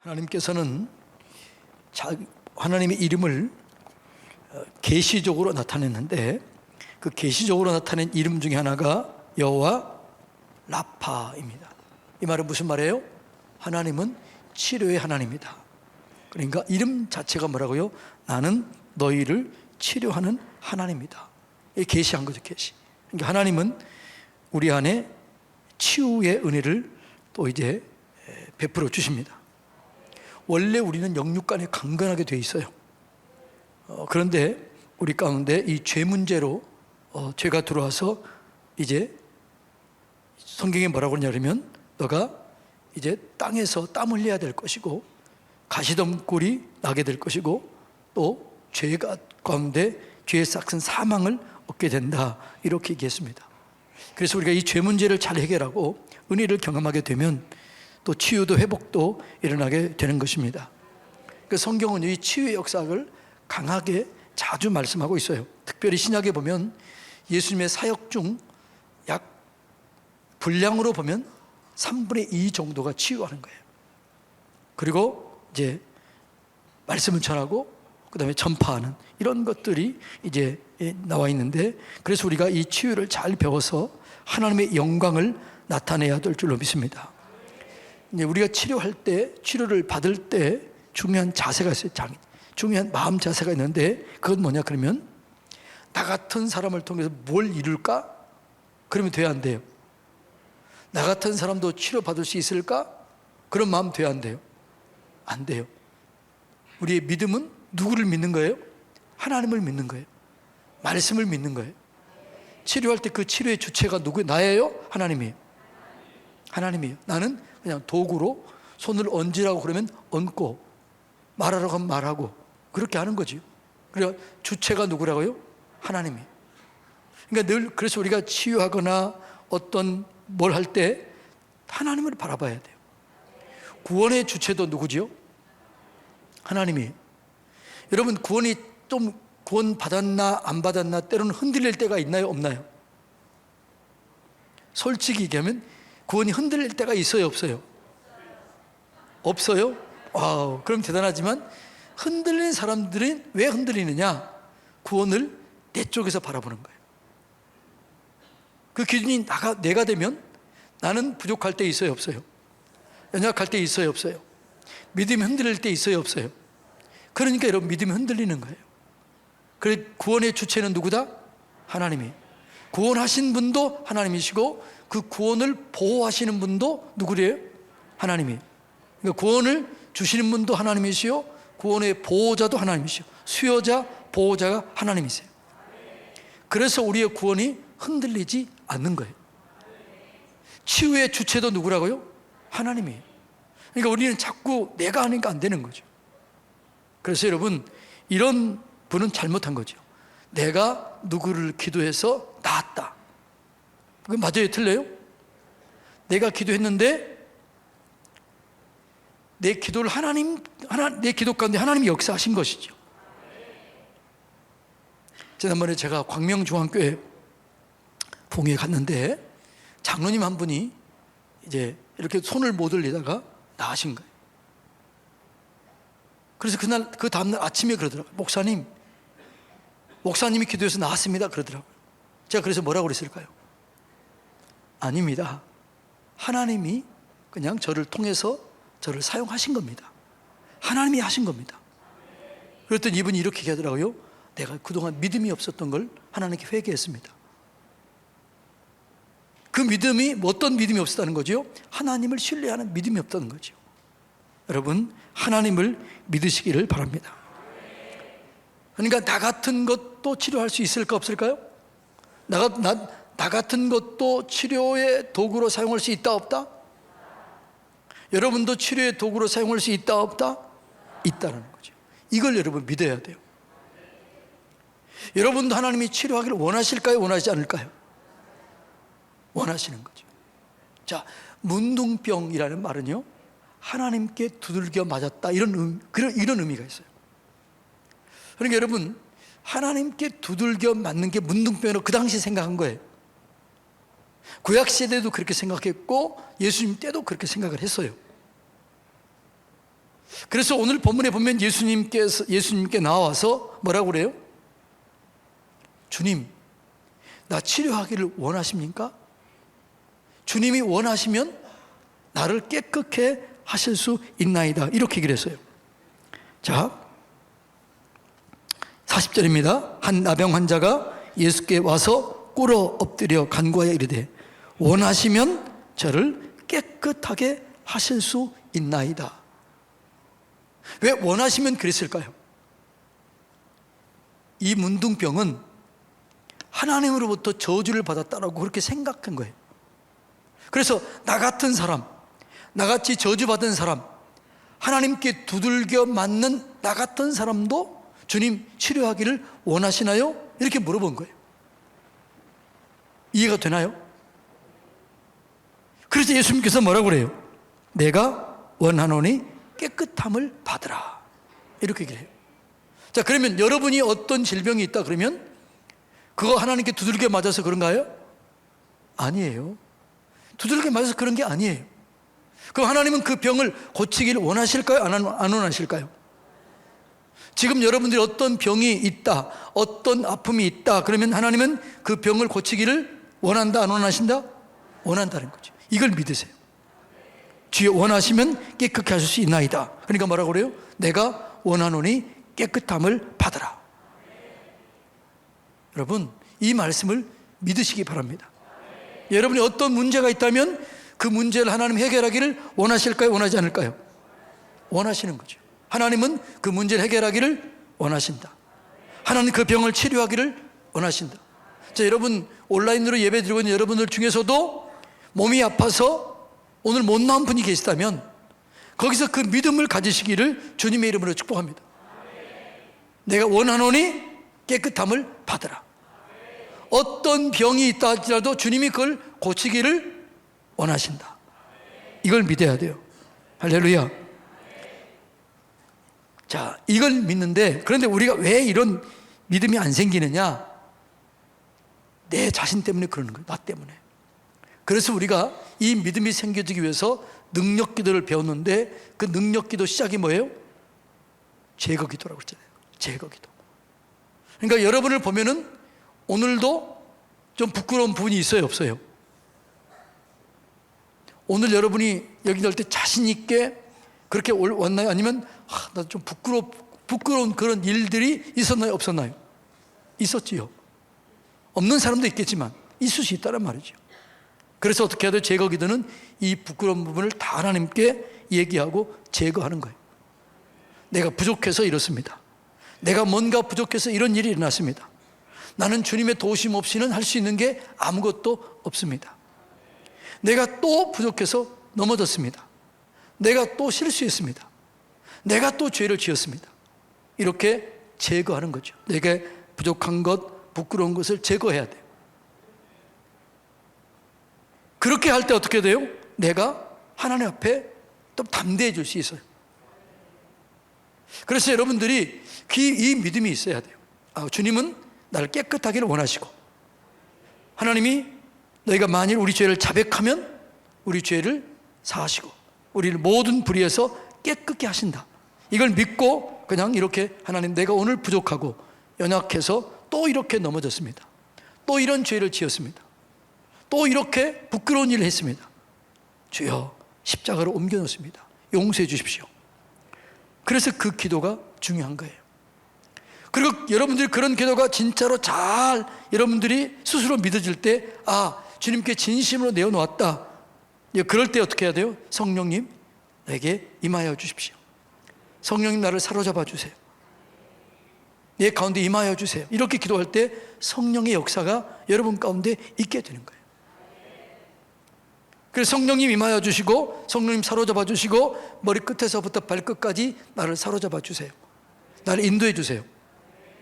하나님께서는 하나님의 이름을 계시적으로 나타냈는데, 그 계시적으로 나타낸 이름 중에 하나가 여호와 라파입니다. 이 말은 무슨 말이에요? 하나님은 치료의 하나님이다. 그러니까 이름 자체가 뭐라고요? 나는 너희를 치료하는 하나님이다. 이 계시한 거죠, 계시. 그러니까 하나님은 우리 안에 치유의 은혜를 또 이제 베풀어 주십니다. 원래 우리는 영육간에 강건하게 되어 있어요. 그런데 우리 가운데 이 죄 문제로 죄가 들어와서 이제 성경에 뭐라고 그러냐면, 너가 이제 땅에서 땀 흘려야 될 것이고 가시덤불이 나게 될 것이고 또 죄가 가운데 죄의 싹은 사망을 얻게 된다, 이렇게 얘기했습니다. 그래서 우리가 이 죄 문제를 잘 해결하고 은혜를 경험하게 되면 또 치유도 회복도 일어나게 되는 것입니다. 그 성경은 이 치유의 역사를 강하게 자주 말씀하고 있어요. 특별히 신약에 보면 예수님의 사역 중 약 분량으로 보면 3분의 2 정도가 치유하는 거예요. 그리고 이제 말씀을 전하고 그 다음에 전파하는 이런 것들이 이제 나와 있는데, 그래서 우리가 이 치유를 잘 배워서 하나님의 영광을 나타내야 될 줄로 믿습니다. 이제 우리가 치료할 때, 치료를 받을 때 중요한 자세가 있어요. 중요한 마음 자세가 있는데, 그건 뭐냐 그러면, 나 같은 사람을 통해서 뭘 이룰까? 그러면 돼야 안 돼요. 나 같은 사람도 치료받을 수 있을까? 그런 마음 돼야 안 돼요. 안 돼요. 우리의 믿음은 누구를 믿는 거예요? 하나님을 믿는 거예요. 말씀을 믿는 거예요. 치료할 때 그 치료의 주체가 누구예요? 나예요? 하나님이에요. 하나님이에요. 나는 그냥 도구로 손을 얹으라고 그러면 얹고, 말하라고 하면 말하고, 그렇게 하는 거죠. 그러니까 주체가 누구라고요? 하나님이에요. 그러니까 늘 그래서 우리가 치유하거나 어떤 뭘 할 때 하나님을 바라봐야 돼요. 구원의 주체도 누구지요? 하나님이에요. 여러분, 구원이 좀 구원 받았나 안 받았나 때로는 흔들릴 때가 있나요, 없나요? 솔직히 얘기하면 구원이 흔들릴 때가 있어요, 없어요? 없어요? 와우, 그럼 대단하지만, 흔들리는 사람들은 왜 흔들리느냐? 구원을 내 쪽에서 바라보는 거예요. 그 기준이 내가 되면 나는 부족할 때 있어요, 없어요? 연약할 때 있어요, 없어요? 믿음이 흔들릴 때 있어요, 없어요? 그러니까 여러분, 믿음이 흔들리는 거예요. 그래, 구원의 주체는 누구다? 하나님이. 구원하신 분도 하나님이시고 그 구원을 보호하시는 분도 누구래요? 하나님이. 그러니까 구원을 주시는 분도 하나님이시요, 구원의 보호자도 하나님이시요, 수여자, 보호자가 하나님이세요. 그래서 우리의 구원이 흔들리지 않는 거예요. 치유의 주체도 누구라고요? 하나님이에요. 그러니까 우리는 자꾸 내가 하니까 안 되는 거죠. 그래서 여러분, 이런 분은 잘못한 거죠. 내가 누구를 기도해서 나았다. 그건 맞아요, 틀려요? 내가 기도했는데 내 기도를 내 기도 가운데 하나님이 역사하신 것이죠. 지난번에 제가 광명중앙교회 봉에 갔는데 장로님 한 분이 이제 이렇게 손을 못 올리다가 나으신 거예요. 그래서 그 다음날 아침에 그러더라고요. 목사님이 기도해서 나았습니다, 그러더라고요. 제가 그래서 뭐라고 그랬을까요? 아닙니다. 하나님이 그냥 저를 통해서 저를 사용하신 겁니다. 하나님이 하신 겁니다. 그랬더니 이분이 이렇게 얘기하더라고요. 내가 그동안 믿음이 없었던 걸 하나님께 회개했습니다. 그 믿음이 어떤 믿음이 없었다는 거죠? 하나님을 신뢰하는 믿음이 없다는 거죠. 여러분, 하나님을 믿으시기를 바랍니다. 그러니까 나 같은 것도 치료할 수 있을까, 없을까요? 나 같은 것도 치료의 도구로 사용할 수 있다, 없다? 여러분도 치료의 도구로 사용할 수 있다, 없다? 있다는 거죠. 이걸 여러분 믿어야 돼요. 여러분도 하나님이 치료하기를 원하실까요, 원하지 않을까요? 원하시는 거죠. 자, 문둥병이라는 말은요, 하나님께 두들겨 맞았다, 이런 의미가 있어요. 그러니까 여러분, 하나님께 두들겨 맞는 게 문둥병으로 그 당시 생각한 거예요. 구약시대도 그렇게 생각했고 예수님 때도 그렇게 생각을 했어요. 그래서 오늘 본문에 보면 예수님께 나와서 뭐라고 그래요? 주님, 나 치료하기를 원하십니까? 주님이 원하시면 나를 깨끗게 하실 수 있나이다. 이렇게 얘기를 했어요. 자, 40절입니다. 한 나병 환자가 예수께 와서 꿇어 엎드려 간구하여 이르되 원하시면 저를 깨끗하게 하실 수 있나이다. 왜 원하시면 그랬을까요? 이 문둥병은 하나님으로부터 저주를 받았다라고 그렇게 생각한 거예요. 그래서 나 같은 사람, 나같이 저주받은 사람, 하나님께 두들겨 맞는 나 같은 사람도 주님 치료하기를 원하시나요? 이렇게 물어본 거예요. 이해가 되나요? 그래서 예수님께서 뭐라고 그래요? 내가 원하노니 깨끗함을 받으라. 이렇게 얘기를 해요. 자, 그러면 여러분이 어떤 질병이 있다 그러면 그거 하나님께 두들겨 맞아서 그런가요? 아니에요. 두들겨 맞아서 그런 게 아니에요. 그럼 하나님은 그 병을 고치기를 원하실까요? 안 원하실까요? 지금 여러분들이 어떤 병이 있다, 어떤 아픔이 있다 그러면 하나님은 그 병을 고치기를 원한다, 안 원하신다? 원한다는 거죠. 이걸 믿으세요. 주여 원하시면 깨끗게 하실 수 있나이다. 그러니까 뭐라고 그래요? 내가 원하노니 깨끗함을 받으라. 여러분, 이 말씀을 믿으시기 바랍니다. 여러분이 어떤 문제가 있다면 그 문제를 하나님 해결하기를 원하실까요? 원하지 않을까요? 원하시는 거죠. 하나님은 그 문제를 해결하기를 원하신다. 하나님 그 병을 치료하기를 원하신다. 자, 여러분 온라인으로 예배 드리고 있는 여러분들 중에서도 몸이 아파서 오늘 못 나온 분이 계시다면 거기서 그 믿음을 가지시기를 주님의 이름으로 축복합니다. 내가 원하노니 깨끗함을 받으라. 어떤 병이 있다 할지라도 주님이 그걸 고치기를 원하신다. 이걸 믿어야 돼요. 할렐루야. 자, 이걸 믿는데 그런데 우리가 왜 이런 믿음이 안 생기느냐? 내 자신 때문에 그러는 거예요. 나 때문에. 그래서 우리가 이 믿음이 생겨지기 위해서 능력 기도를 배웠는데 그 능력 기도 시작이 뭐예요? 제거 기도라고 했잖아요. 제거 기도. 그러니까 여러분을 보면은 오늘도 좀 부끄러운 부분이 있어요, 없어요? 오늘 여러분이 여기 날 때 자신 있게 그렇게 왔나요? 아니면 나 좀 부끄러운 그런 일들이 있었나요? 없었나요? 있었지요. 없는 사람도 있겠지만 있을 수 있다는 말이죠. 그래서 어떻게 해야 돼요? 제거 기도는 이 부끄러운 부분을 다 하나님께 얘기하고 제거하는 거예요. 내가 부족해서 이렇습니다. 내가 뭔가 부족해서 이런 일이 일어났습니다. 나는 주님의 도우심 없이는 할 수 있는 게 아무것도 없습니다. 내가 또 부족해서 넘어졌습니다. 내가 또 실수했습니다. 내가 또 죄를 지었습니다. 이렇게 제거하는 거죠. 내게 부족한 것, 부끄러운 것을 제거해야 돼요. 그렇게 할 때 어떻게 돼요? 내가 하나님 앞에 또 담대해질 수 있어요. 그래서 여러분들이 이 믿음이 있어야 돼요. 주님은 나를 깨끗하기를 원하시고 하나님이 너희가 만일 우리 죄를 자백하면 우리 죄를 사하시고 우리를 모든 불의에서 깨끗게 하신다. 이걸 믿고 그냥 이렇게 하나님 내가 오늘 부족하고 연약해서 또 이렇게 넘어졌습니다. 또 이런 죄를 지었습니다. 또 이렇게 부끄러운 일을 했습니다. 주여 십자가로 옮겨놓습니다. 용서해 주십시오. 그래서 그 기도가 중요한 거예요. 그리고 여러분들이 그런 기도가 진짜로 잘 여러분들이 스스로 믿어질 때 주님께 진심으로 내어놓았다. 그럴 때 어떻게 해야 돼요? 성령님 내게 임하여 주십시오. 성령님 나를 사로잡아 주세요. 내 가운데 임하여 주세요. 이렇게 기도할 때 성령의 역사가 여러분 가운데 있게 되는 거예요. 그래서 성령님 임하여 주시고 성령님 사로잡아 주시고 머리끝에서부터 발끝까지 나를 사로잡아 주세요. 나를 인도해 주세요.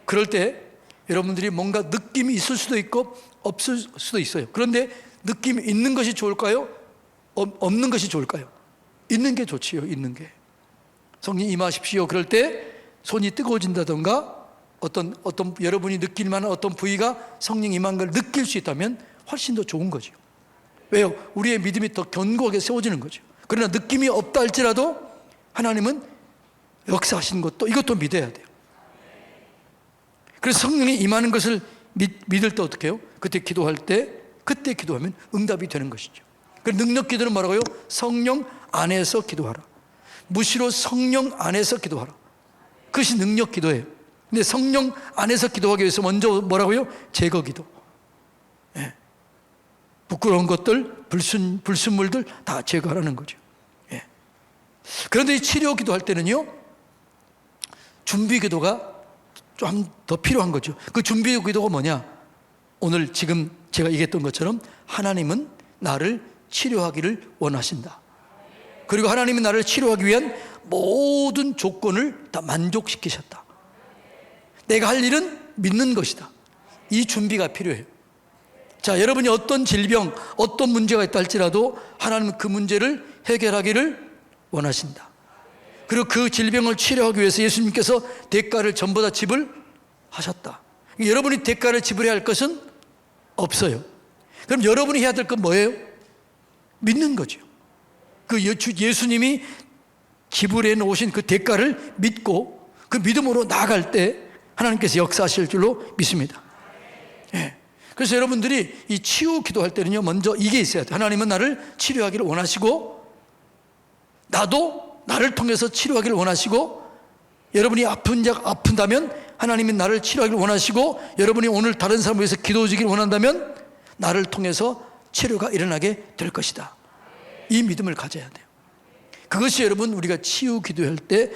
그럴 때 여러분들이 뭔가 느낌이 있을 수도 있고 없을 수도 있어요. 그런데 느낌이 있는 것이 좋을까요? 없는 것이 좋을까요? 있는 게 좋지요. 있는 게. 성령 임하십시오. 그럴 때 손이 뜨거워진다던가 어떤 여러분이 느낄 만한 어떤 부위가 성령 임한 걸 느낄 수 있다면 훨씬 더 좋은 거죠. 왜요? 우리의 믿음이 더 견고하게 세워지는 거죠. 그러나 느낌이 없다 할지라도 하나님은 역사하시는 것도 이것도 믿어야 돼요. 그래서 성령이 임하는 것을 믿을 때 어떻게 해요? 그때 기도할 때, 그때 기도하면 응답이 되는 것이죠. 그 능력 기도는 뭐라고요? 성령 안에서 기도하라. 무시로 성령 안에서 기도하라. 그것이 능력 기도예요. 근데 성령 안에서 기도하기 위해서 먼저 뭐라고요? 제거 기도. 예. 부끄러운 것들, 불순물들 다 제거하라는 거죠. 예. 그런데 이 치료 기도할 때는요, 준비 기도가 좀 더 필요한 거죠. 그 준비 기도가 뭐냐? 오늘 지금 제가 얘기했던 것처럼 하나님은 나를 치료하기를 원하신다. 그리고 하나님은 나를 치료하기 위한 모든 조건을 다 만족시키셨다. 내가 할 일은 믿는 것이다. 이 준비가 필요해요. 자, 여러분이 어떤 질병, 어떤 문제가 있다 할지라도 하나님은 그 문제를 해결하기를 원하신다. 그리고 그 질병을 치료하기 위해서 예수님께서 대가를 전부 다 지불하셨다. 여러분이 대가를 지불해야 할 것은 없어요. 그럼 여러분이 해야 될 건 뭐예요? 믿는 거죠. 그 예수님이 지불해 놓으신 그 대가를 믿고 그 믿음으로 나아갈 때 하나님께서 역사하실 줄로 믿습니다. 예. 그래서 여러분들이 이 치유 기도할 때는요, 먼저 이게 있어야 돼요. 하나님은 나를 치료하기를 원하시고, 나도 나를 통해서 치료하기를 원하시고, 여러분이 아픈다면 하나님이 나를 치료하기를 원하시고, 여러분이 오늘 다른 사람을 위해서 기도해 주기를 원한다면 나를 통해서 치료가 일어나게 될 것이다. 이 믿음을 가져야 돼요. 그것이 여러분 우리가 치유 기도할 때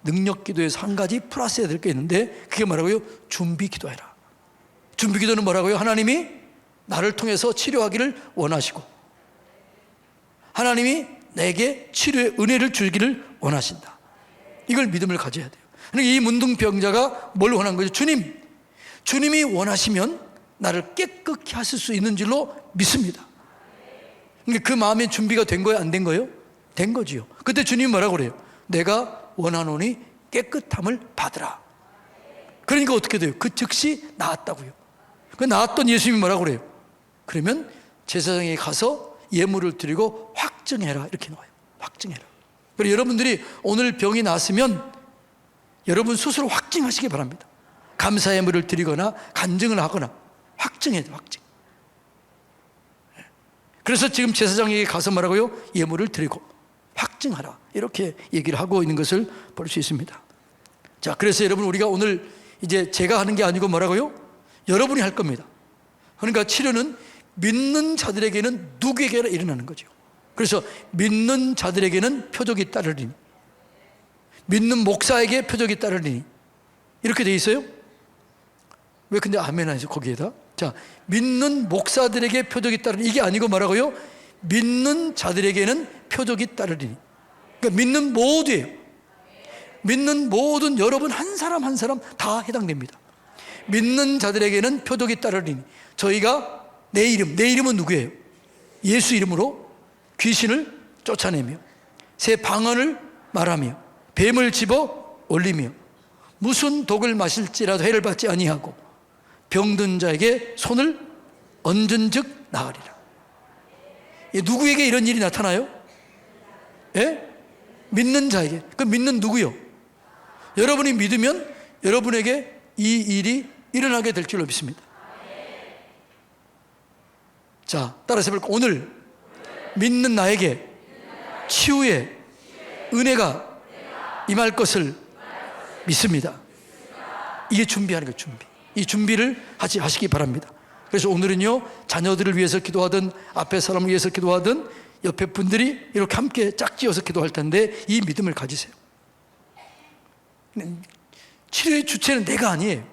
능력 기도에서 한 가지 플러스 해야 될 게 있는데, 그게 뭐라고요? 준비 기도해라. 준비 기도는 뭐라고요? 하나님이 나를 통해서 치료하기를 원하시고, 하나님이 내게 치료의 은혜를 주기를 원하신다. 이걸 믿음을 가져야 돼요. 그러니까 이 문둥병자가 뭘 원한 거죠? 주님이 원하시면 나를 깨끗게 하실 수 있는 줄로 믿습니다. 그러니까 그 마음의 준비가 된 거예요? 안 된 거예요? 된 거지요. 그때 주님이 뭐라고 그래요? 내가 원하노니 깨끗함을 받으라. 그러니까 어떻게 돼요? 그 즉시 나았다고요. 그 나았던 예수님이 뭐라고 그래요? 그러면 제사장에 가서 예물을 드리고 확증해라. 이렇게 나와요. 확증해라. 그리고 여러분들이 오늘 병이 났으면 여러분 스스로 확증하시기 바랍니다. 감사 예물을 드리거나 간증을 하거나 확증해야 돼요. 확증. 그래서 지금 제사장에게 가서 뭐라고요? 예물을 드리고 확증하라. 이렇게 얘기를 하고 있는 것을 볼 수 있습니다. 자, 그래서 여러분 우리가 오늘 이제 제가 하는 게 아니고 뭐라고요? 여러분이 할 겁니다. 그러니까 치료는 믿는 자들에게는 누구에게나 일어나는 거죠. 그래서 믿는 자들에게는 표적이 따르리니, 믿는 목사에게 표적이 따르리니, 이렇게 돼 있어요? 왜 근데 아멘 하죠 거기에다? 자, 믿는 목사들에게 표적이 따르리니, 이게 아니고 뭐라고요? 믿는 자들에게는 표적이 따르리니. 그러니까 믿는 모두예요. 믿는 모든 여러분 한 사람 한 사람 다 해당됩니다. 믿는 자들에게는 표적이 따르리니, 저희가 내 이름은 누구예요? 예수 이름으로 귀신을 쫓아내며 새 방언을 말하며 뱀을 집어 올리며 무슨 독을 마실지라도 해를 받지 아니하고 병든 자에게 손을 얹은 즉 나으리라. 누구에게 이런 일이 나타나요? 예? 믿는 자에게. 그 믿는 누구요? 여러분이 믿으면 여러분에게 이 일이 일어나게 될 줄로 믿습니다. 자, 따라서 해볼까? 오늘 믿는 나에게 치유의 은혜가 임할 것을 믿습니다. 이게 준비하는 거예요. 준비. 이 준비를 하시기 바랍니다. 그래서 오늘은요, 자녀들을 위해서 기도하든 앞에 사람을 위해서 기도하든 옆에 분들이 이렇게 함께 짝지어서 기도할 텐데 이 믿음을 가지세요. 치료의 주체는 내가 아니에요.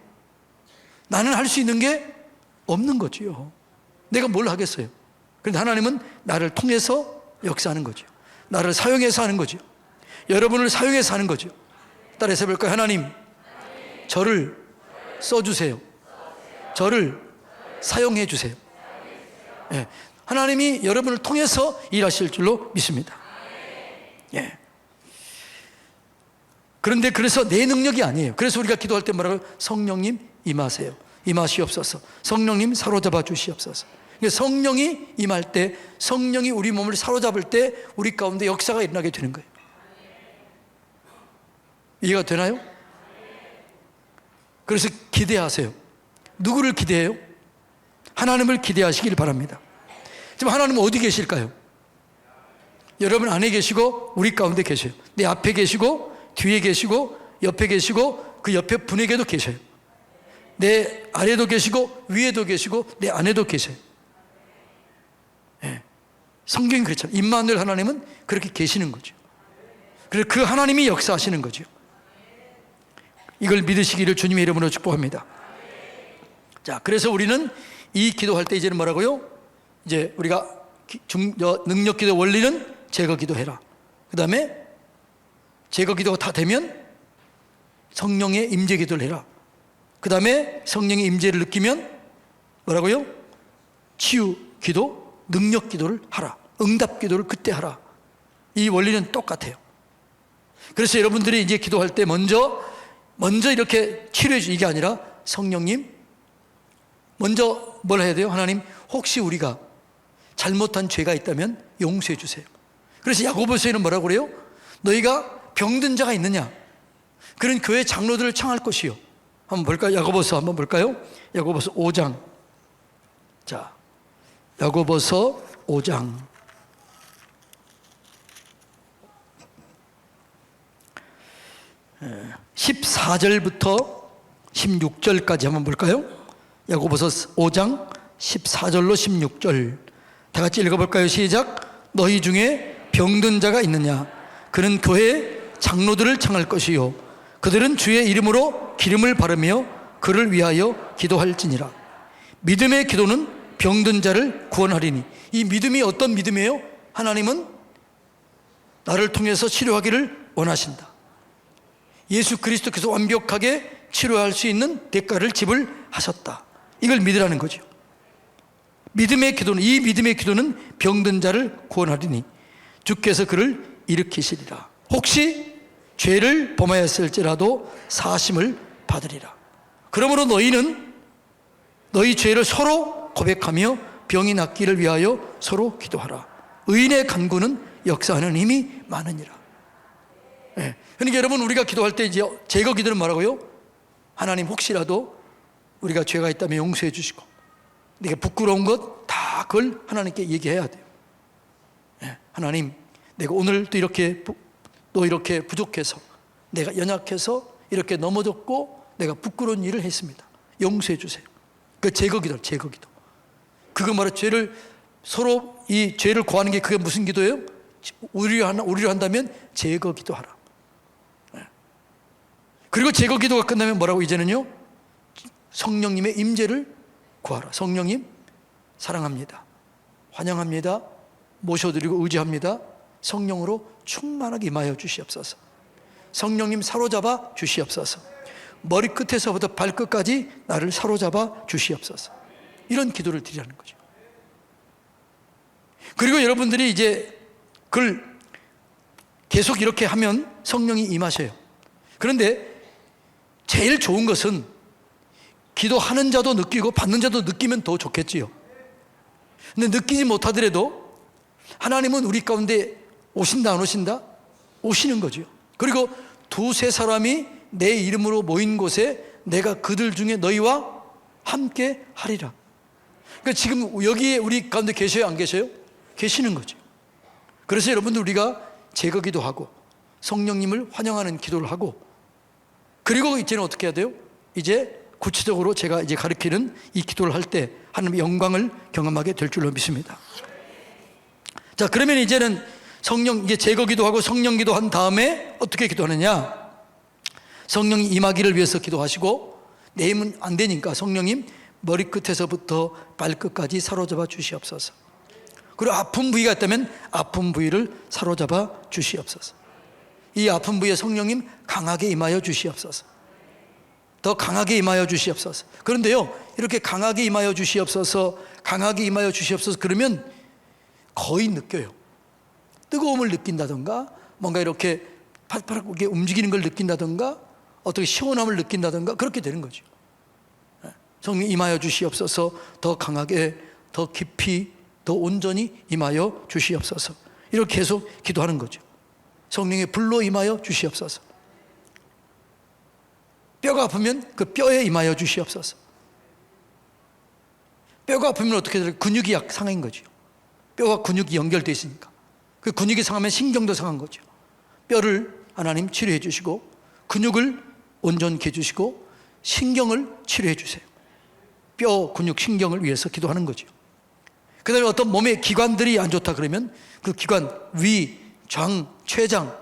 나는 할 수 있는 게 없는 거지요. 내가 뭘 하겠어요? 그런데 하나님은 나를 통해서 역사하는 거죠. 나를 사용해서 하는 거죠. 여러분을 사용해서 하는 거죠. 따라서 해볼까요? 하나님, 저를 써주세요. 저를 사용해 주세요. 예. 하나님이 여러분을 통해서 일하실 줄로 믿습니다. 예. 그런데 그래서 내 능력이 아니에요. 그래서 우리가 기도할 때 뭐라고요? 성령님 임하세요. 임하시옵소서. 성령님 사로잡아 주시옵소서. 성령이 임할 때, 성령이 우리 몸을 사로잡을 때 우리 가운데 역사가 일어나게 되는 거예요. 이해가 되나요? 그래서 기대하세요. 누구를 기대해요? 하나님을 기대하시길 바랍니다. 지금 하나님은 어디 계실까요? 여러분 안에 계시고 우리 가운데 계셔요. 내 앞에 계시고 뒤에 계시고 옆에 계시고 그 옆에 분에게도 계셔요. 내 아래도 계시고 위에도 계시고 내 안에도 계셔요. 네. 성경이 그렇잖아요. 임마누엘 하나님은 그렇게 계시는 거죠. 그래서 그 하나님이 역사하시는 거죠. 이걸 믿으시기를 주님의 이름으로 축복합니다. 자, 그래서 우리는 이 기도할 때 이제는 뭐라고요? 이제 우리가 능력 기도 원리는 제거 기도해라. 그 다음에 제거 기도가 다 되면 성령의 임재 기도를 해라. 그 다음에 성령의 임재를 느끼면 뭐라고요? 치유 기도, 능력 기도를 하라. 응답 기도를 그때 하라. 이 원리는 똑같아요. 그래서 여러분들이 이제 기도할 때 먼저 이렇게 치료해 주는 게 아니라 성령님 먼저 뭘 해야 돼요? 하나님, 혹시 우리가 잘못한 죄가 있다면 용서해 주세요. 그래서 야고보서에는 뭐라고 그래요? 너희가 병든 자가 있느냐? 그런 교회 장로들을 청할 것이요. 한번 볼까요? 야고보서 한번 볼까요? 야고보서 5장. 자, 야고보서 5장. 14절부터 16절까지 한번 볼까요? 야고보서 5장 14절로 16절 다 같이 읽어볼까요? 시작. 너희 중에 병든 자가 있느냐? 그는 교회 장로들을 청할 것이요 그들은 주의 이름으로 기름을 바르며 그를 위하여 기도할지니라. 믿음의 기도는 병든 자를 구원하리니. 이 믿음이 어떤 믿음이에요? 하나님은 나를 통해서 치료하기를 원하신다. 예수 그리스도께서 완벽하게 치료할 수 있는 대가를 지불하셨다. 이걸 믿으라는 거죠. 믿음의 기도는, 이 믿음의 기도는 병든 자를 구원하리니 주께서 그를 일으키시리라. 혹시 죄를 범하였을지라도 사심을 받으리라. 그러므로 너희는 너희 죄를 서로 고백하며 병이 낫기를 위하여 서로 기도하라. 의인의 간구는 역사하는 힘이 많으니라. 네. 그러니까 여러분, 우리가 기도할 때 이제 제거 기도는 뭐라고요? 하나님, 혹시라도 우리가 죄가 있다면 용서해 주시고, 내가 부끄러운 것 다 그걸 하나님께 얘기해야 돼요. 네. 하나님, 내가 오늘도 이렇게 부족해서, 내가 연약해서 이렇게 넘어졌고 내가 부끄러운 일을 했습니다. 용서해 주세요. 그 제거 기도, 제거 기도. 그거 말해, 죄를 서로 이 죄를 구하는 게 그게 무슨 기도예요? 우리로 한다면 제거 기도하라. 네. 그리고 제거 기도가 끝나면 뭐라고? 이제는요, 성령님의 임재를 구하라. 성령님 사랑합니다. 환영합니다. 모셔드리고 의지합니다. 성령으로 충만하게 임하여 주시옵소서. 성령님 사로잡아 주시옵소서. 머리끝에서부터 발끝까지 나를 사로잡아 주시옵소서. 이런 기도를 드리라는 거죠. 그리고 여러분들이 이제 그걸 계속 이렇게 하면 성령이 임하셔요. 그런데 제일 좋은 것은 기도하는 자도 느끼고 받는 자도 느끼면 더 좋겠지요. 근데 느끼지 못하더라도 하나님은 우리 가운데 오신다 안 오신다? 오시는 거죠. 그리고 두세 사람이 내 이름으로 모인 곳에 내가 그들 중에 너희와 함께 하리라. 그러니까 지금 여기에 우리 가운데 계셔요, 안 계셔요? 계시는 거죠. 그래서 여러분들, 우리가 제거 기도하고 성령님을 환영하는 기도를 하고, 그리고 이제는 어떻게 해야 돼요? 이제 구체적으로 제가 이제 가르치는 이 기도를 할 때 하나님의 영광을 경험하게 될 줄로 믿습니다. 자, 그러면 이제는 성령, 이제 제거 기도하고 성령 기도한 다음에 어떻게 기도하느냐? 성령이 임하기를 위해서 기도하시고, 내 힘은 안 되니까 성령님 머리끝에서부터 발끝까지 사로잡아 주시옵소서. 그리고 아픈 부위가 있다면 아픈 부위를 사로잡아 주시옵소서. 이 아픈 부위에 성령님 강하게 임하여 주시옵소서. 더 강하게 임하여 주시옵소서. 그런데요, 이렇게 강하게 임하여 주시옵소서, 강하게 임하여 주시옵소서 그러면 거의 느껴요. 뜨거움을 느낀다던가, 뭔가 이렇게 팔팔하게 움직이는 걸 느낀다던가, 어떻게 시원함을 느낀다던가, 그렇게 되는 거죠. 성령 임하여 주시옵소서, 더 강하게, 더 깊이, 더 온전히 임하여 주시옵소서. 이렇게 계속 기도하는 거죠. 성령의 불로 임하여 주시옵소서. 뼈가 아프면 그 뼈에 임하여 주시옵소서. 뼈가 아프면 어떻게 돼요? 근육이 상한 거죠. 뼈와 근육이 연결되어 있으니까. 그 근육이 상하면 신경도 상한 거죠. 뼈를 하나님 치료해 주시고, 근육을 온전케 해주시고, 신경을 치료해 주세요. 뼈, 근육, 신경을 위해서 기도하는 거죠. 그 다음에 어떤 몸의 기관들이 안 좋다 그러면 그 기관, 위, 장, 췌장,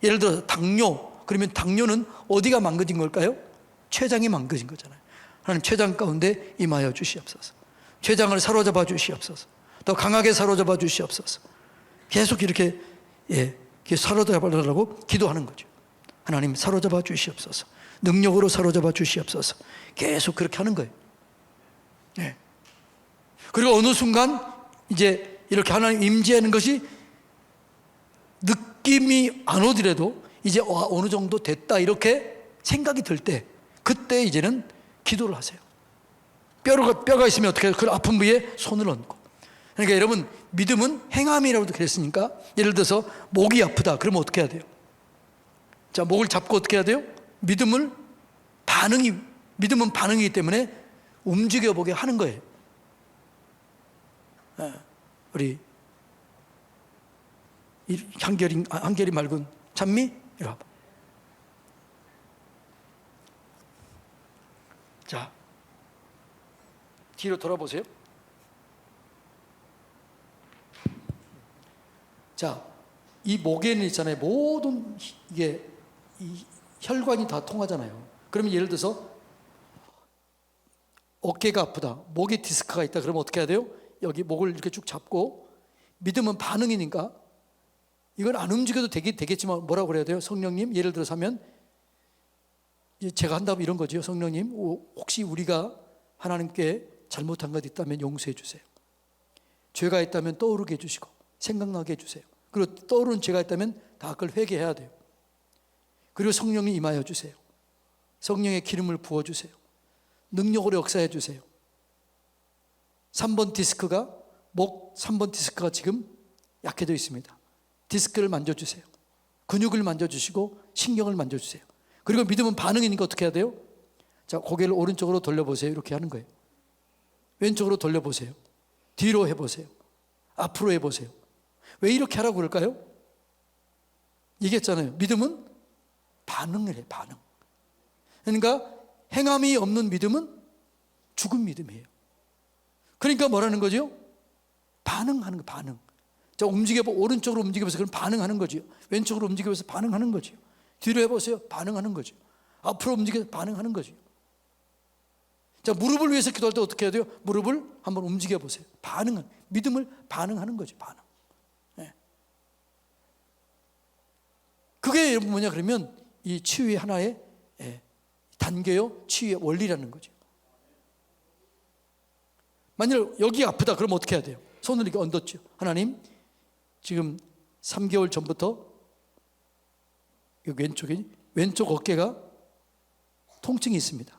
예를 들어서 당뇨, 그러면 당뇨는 어디가 망가진 걸까요? 췌장이 망가진 거잖아요. 하나님 췌장 가운데 임하여 주시옵소서. 췌장을 사로잡아 주시옵소서. 더 강하게 사로잡아 주시옵소서. 계속 이렇게 사로잡아 달라고 기도하는 거죠. 하나님 사로잡아 주시옵소서. 능력으로 사로잡아 주시옵소서. 계속 그렇게 하는 거예요. 예. 그리고 어느 순간 이제 이렇게 하나님 임재하는 것이 느낌이 안 오더라도 이제 어느 정도 됐다 이렇게 생각이 들 때, 그때 이제는 기도를 하세요. 뼈가 있으면 어떻게 해요? 그 아픈 부위에 손을 얹고. 그러니까 여러분, 믿음은 행함이라고도 그랬으니까, 예를 들어서 목이 아프다 그러면 어떻게 해야 돼요? 자, 목을 잡고 어떻게 해야 돼요? 믿음은 반응이기 때문에 움직여보게 하는 거예요. 우리 한결이 맑은 찬미, 이리 와봐. 자, 뒤로 돌아보세요. 자, 이 목에는 있잖아요, 모든 이 혈관이 다 통하잖아요. 그러면 예를 들어서 어깨가 아프다, 목에 디스크가 있다 그러면 어떻게 해야 돼요? 여기 목을 이렇게 쭉 잡고, 믿음은 반응이니까 이건 안 움직여도 되겠지만 뭐라고 그래야 돼요? 성령님, 예를 들어서 하면 제가 한다면 이런 거죠. 성령님, 혹시 우리가 하나님께 잘못한 것 있다면 용서해 주세요. 죄가 있다면 떠오르게 해주시고 생각나게 해주세요. 그리고 떠오르는 죄가 있다면 다 그걸 회개해야 돼요. 그리고 성령이 임하여 주세요. 성령의 기름을 부어주세요. 능력으로 역사해 주세요. 3번 디스크가, 목 3번 디스크가 지금 약해져 있습니다. 디스크를 만져주세요. 근육을 만져주시고 신경을 만져주세요. 그리고 믿음은 반응이니까 어떻게 해야 돼요? 자, 고개를 오른쪽으로 돌려보세요. 이렇게 하는 거예요. 왼쪽으로 돌려보세요. 뒤로 해보세요. 앞으로 해보세요. 왜 이렇게 하라고 그럴까요? 얘기했잖아요. 믿음은 반응을 해요. 반응. 그러니까 행함이 없는 믿음은 죽은 믿음이에요. 그러니까 뭐라는 거죠? 반응하는 거, 반응. 자, 오른쪽으로 움직여보세요. 그럼 반응하는 거죠. 왼쪽으로 움직여서 반응하는 거죠. 뒤로 해보세요. 반응하는 거죠. 앞으로 움직여서 반응하는 거죠. 자, 무릎을 위해서 기도할 때 어떻게 해야 돼요? 무릎을 한번 움직여보세요. 믿음을 반응하는 거죠. 반응. 네. 그게 뭐냐 그러면 이 치유의 하나의 단계요, 치유의 원리라는 거죠. 만일 여기 아프다 그러면 어떻게 해야 돼요? 손을 이렇게 얹었죠. 하나님, 지금 3개월 전부터 여기 왼쪽 어깨가 통증이 있습니다.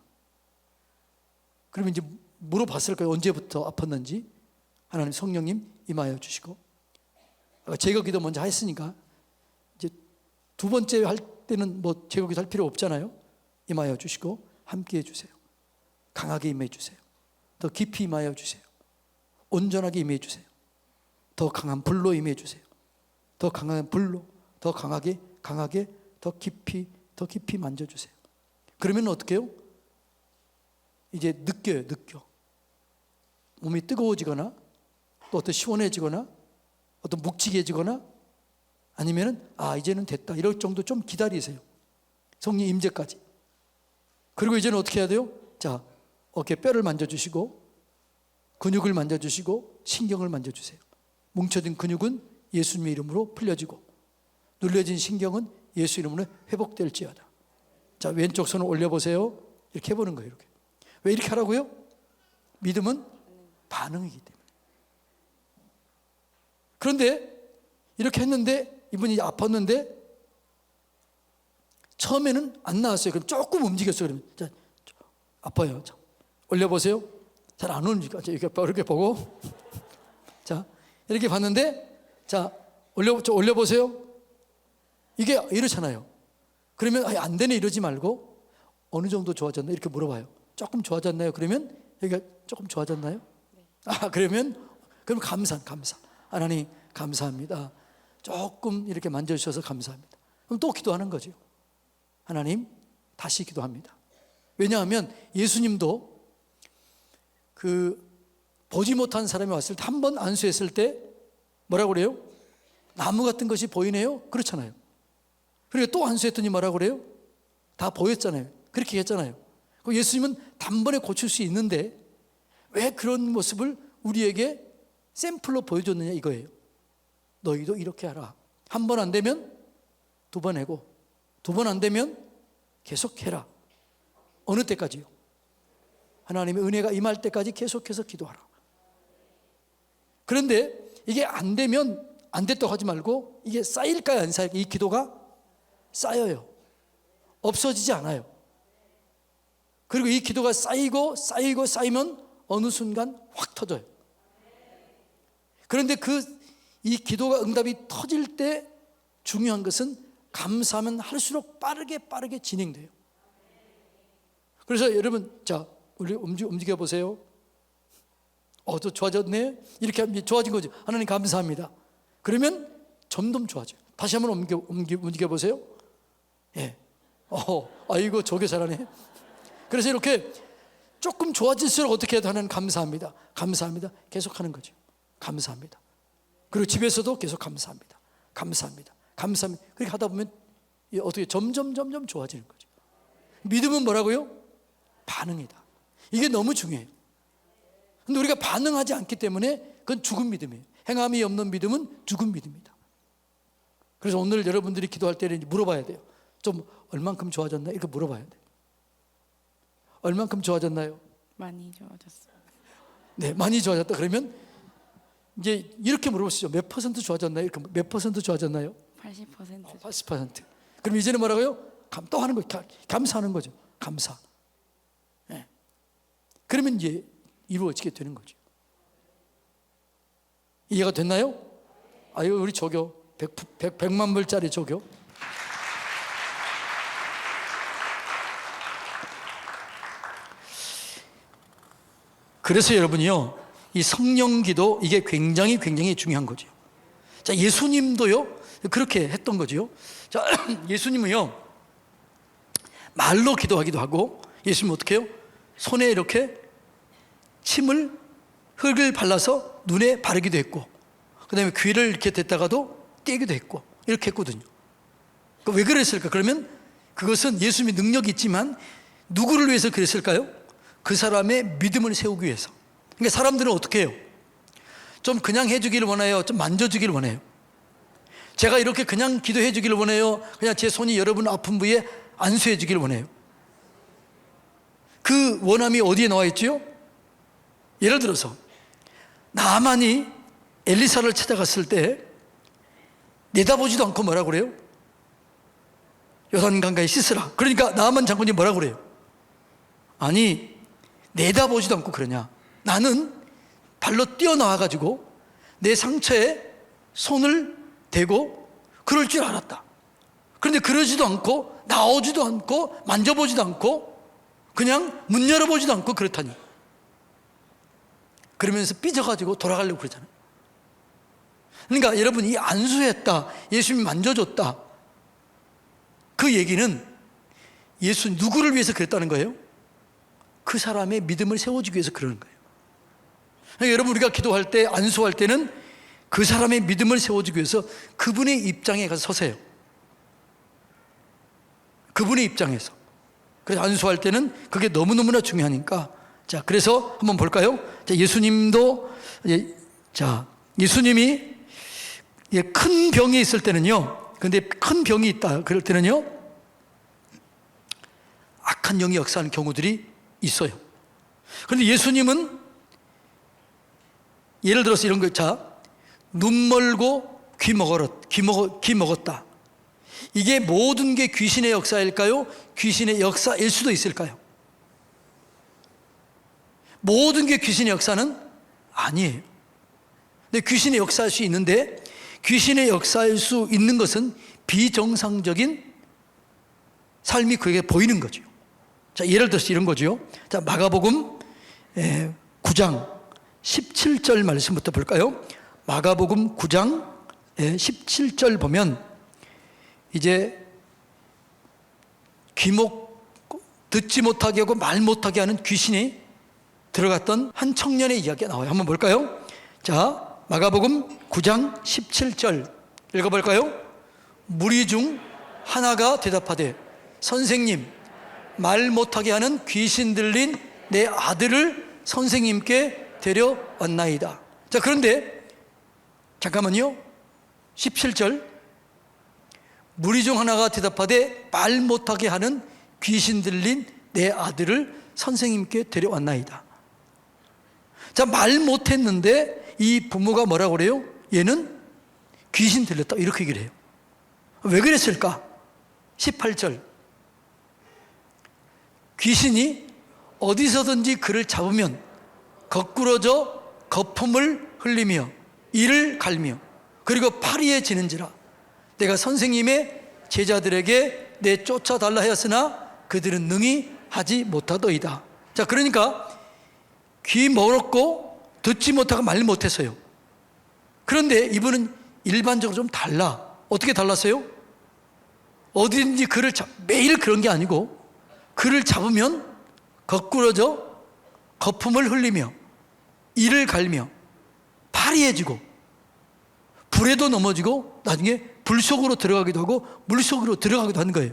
그러면 이제 물어봤을 거예요. 언제부터 아팠는지. 하나님, 성령님 임하여 주시고, 제거 기도 먼저 했으니까 이제 두 번째 할 때는 뭐 제거 기도 할 필요 없잖아요. 임하여 주시고 함께 해주세요. 강하게 임해 주세요. 더 깊이 임하여 주세요. 온전하게 임해 주세요. 더 강한 불로 임해 주세요. 더 강한 불로, 더 강하게, 더 깊이 만져주세요. 그러면 어떻게 해요? 이제 느껴. 몸이 뜨거워지거나, 또 어떤 시원해지거나, 어떤 묵직해지거나, 아니면은 이제는 됐다 이럴 정도 좀 기다리세요. 성령 임재까지. 그리고 이제는 어떻게 해야 돼요? 자, 어깨 뼈를 만져주시고, 근육을 만져주시고, 신경을 만져주세요. 뭉쳐진 근육은 예수님의 이름으로 풀려지고, 눌려진 신경은 예수 이름으로 회복될지어다. 자, 왼쪽 손을 올려보세요. 이렇게 해보는 거예요. 이렇게. 왜 이렇게 하라고요? 믿음은 반응이기 때문에. 그런데 이렇게 했는데 이분이 아팠는데 처음에는 안 나왔어요. 그럼 조금 움직였어요. 그러면 자, 아파요. 자, 올려보세요. 잘 안 움직여. 이렇게 보고 자, 이렇게 봤는데 자, 올려보세요. 이게 이렇잖아요. 그러면 안 되네 이러지 말고 어느 정도 좋아졌나요? 이렇게 물어봐요. 조금 좋아졌나요? 그러면 여기가 조금 좋아졌나요? 그러면 그럼 감사. 하나님 감사합니다. 조금 이렇게 만져주셔서 감사합니다. 그럼 또 기도하는 거죠. 하나님 다시 기도합니다. 왜냐하면 예수님도 보지 못한 사람이 왔을 때 한 번 안수했을 때 뭐라고 그래요? 나무 같은 것이 보이네요? 그렇잖아요. 그리고 또 안수했더니 뭐라고 그래요? 다 보였잖아요. 그렇게 했잖아요. 예수님은 단번에 고칠 수 있는데 왜 그런 모습을 우리에게 샘플로 보여줬느냐 이거예요. 너희도 이렇게 하라. 한 번 안 되면 두 번 해고, 두 번 안 되면 계속해라. 어느 때까지요? 하나님의 은혜가 임할 때까지 계속해서 기도하라. 그런데 이게 안 되면 안 됐다고 하지 말고 이게 쌓일까요? 안 쌓일까요? 이 기도가 쌓여요. 없어지지 않아요. 그리고 이 기도가 쌓이면 어느 순간 확 터져요. 그런데 이 기도가 응답이 터질 때 중요한 것은 감사하면 할수록 빠르게 진행돼요. 그래서 여러분, 자, 우리 움직여 보세요. 또 좋아졌네? 이렇게 하면 좋아진 거죠. 하나님 감사합니다. 그러면 점점 좋아져요. 다시 한번 움직여 보세요. 예. 아이고, 저게 잘하네. 그래서 이렇게 조금 좋아질수록 어떻게 해야 하나님 감사합니다. 계속 하는 거죠. 감사합니다. 그리고 집에서도 계속 감사합니다. 그렇게 하다 보면 어떻게 점점 좋아지는 거죠. 믿음은 뭐라고요? 반응이다. 이게 너무 중요해요. 근데 우리가 반응하지 않기 때문에 그건 죽은 믿음이에요. 행함이 없는 믿음은 죽은 믿음이다. 그래서 오늘 여러분들이 기도할 때는 물어봐야 돼요. 좀 얼만큼 좋아졌나요? 이렇게 물어봐야 돼요. 얼만큼 좋아졌나요? 많이 좋아졌어요. 네, 많이 좋아졌다. 그러면 이제 이렇게 물어보시죠. 몇 퍼센트 좋아졌나요? 이렇게 몇 퍼센트 좋아졌나요? 80%. 80%. 그럼 이제는 뭐라고요? 또 하는 거죠. 감사하는 거죠. 감사. 네. 그러면 이제 이루어지게 되는 거죠. 이해가 됐나요? 우리 조교 100만 불짜리 조교. 그래서 여러분이요, 이 성령 기도 이게 굉장히 중요한 거죠. 자, 예수님도요 그렇게 했던 거죠. 자, 예수님은요 말로 기도하기도 하고, 예수님 어떻게 해요? 손에 이렇게 흙을 발라서 눈에 바르기도 했고, 그 다음에 귀를 이렇게 댔다가도 떼기도 했고, 이렇게 했거든요. 왜 그랬을까? 그러면 그것은 예수님의 능력이 있지만 누구를 위해서 그랬을까요? 그 사람의 믿음을 세우기 위해서. 그러니까 사람들은 어떻게 해요? 좀 그냥 해주기를 원해요? 좀 만져주기를 원해요? 제가 이렇게 그냥 기도해 주기를 원해요? 그냥 제 손이 여러분 아픈 부위에 안수해 주기를 원해요? 그 원함이 어디에 나와 있죠? 예를 들어서 나만이 엘리사를 찾아갔을 때 내다보지도 않고 뭐라고 그래요? 요단강가에 씻으라. 그러니까 나만 장군이 뭐라고 그래요? 아니, 내다보지도 않고 그러냐? 나는 발로 뛰어나와가지고 내 상처에 손을 대고 그럴 줄 알았다. 그런데 그러지도 않고 나오지도 않고 만져보지도 않고 그냥 문 열어보지도 않고 그렇다니. 그러면서 삐져가지고 돌아가려고 그러잖아요. 그러니까 여러분, 이 안수했다, 예수님이 만져줬다, 그 얘기는 예수 누구를 위해서 그랬다는 거예요? 그 사람의 믿음을 세워주기 위해서 그러는 거예요. 그러니까 여러분, 우리가 기도할 때, 안수할 때는 그 사람의 믿음을 세워주기 위해서 그분의 입장에 가서 서세요. 그분의 입장에서. 그래서 안수할 때는 그게 너무너무나 중요하니까. 자, 그래서 한번 볼까요? 자, 예수님도, 예수님이 큰 병이 있을 때는요, 근데 큰 병이 있다 그럴 때는요, 악한 영이 역사하는 경우들이 있어요. 그런데 예수님은 예를 들어서 이런 거, 눈 멀고 귀 먹었다. 이게 모든 게 귀신의 역사일까요? 귀신의 역사일 수도 있을까요? 모든 게 귀신의 역사는 아니에요. 근데 귀신의 역사할 수 있는데, 귀신의 역사일 수 있는 것은 비정상적인 삶이 그에게 보이는 거죠. 자, 예를 들어서 이런 거죠. 자, 마가복음 9장 17절 말씀부터 볼까요? 마가복음 9장 17절 보면 이제 듣지 못하게 하고 말 못하게 하는 귀신이 들어갔던 한 청년의 이야기가 나와요. 한번 볼까요? 자, 마가복음 9장 17절 읽어볼까요? 무리 중 하나가 대답하되 선생님, 말 못하게 하는 귀신 들린 내 아들을 선생님께 데려왔나이다. 자, 그런데 잠깐만요. 17절 무리 중 하나가 대답하되 말 못하게 하는 귀신 들린 내 아들을 선생님께 데려왔나이다. 자, 말 못했는데 이 부모가 뭐라고 그래요? 얘는 귀신 들렸다 이렇게 얘기를 해요. 왜 그랬을까? 18절 귀신이 어디서든지 그를 잡으면 거꾸러져 거품을 흘리며 이를 갈며 그리고 파리에 지는지라 내가 선생님의 제자들에게 내쫓아달라 하였으나 그들은 능히 하지 못하더이다. 자, 그러니까 귀 멀었고 듣지 못하고 말 못했어요. 그런데 이분은 일반적으로 좀 달라. 어떻게 달랐어요? 어디든지 그를 매일 그런 게 아니고 그를 잡으면 거꾸러져 거품을 흘리며 이를 갈며 파리해지고 불에도 넘어지고 나중에 불 속으로 들어가기도 하고 물 속으로 들어가기도 하는 거예요.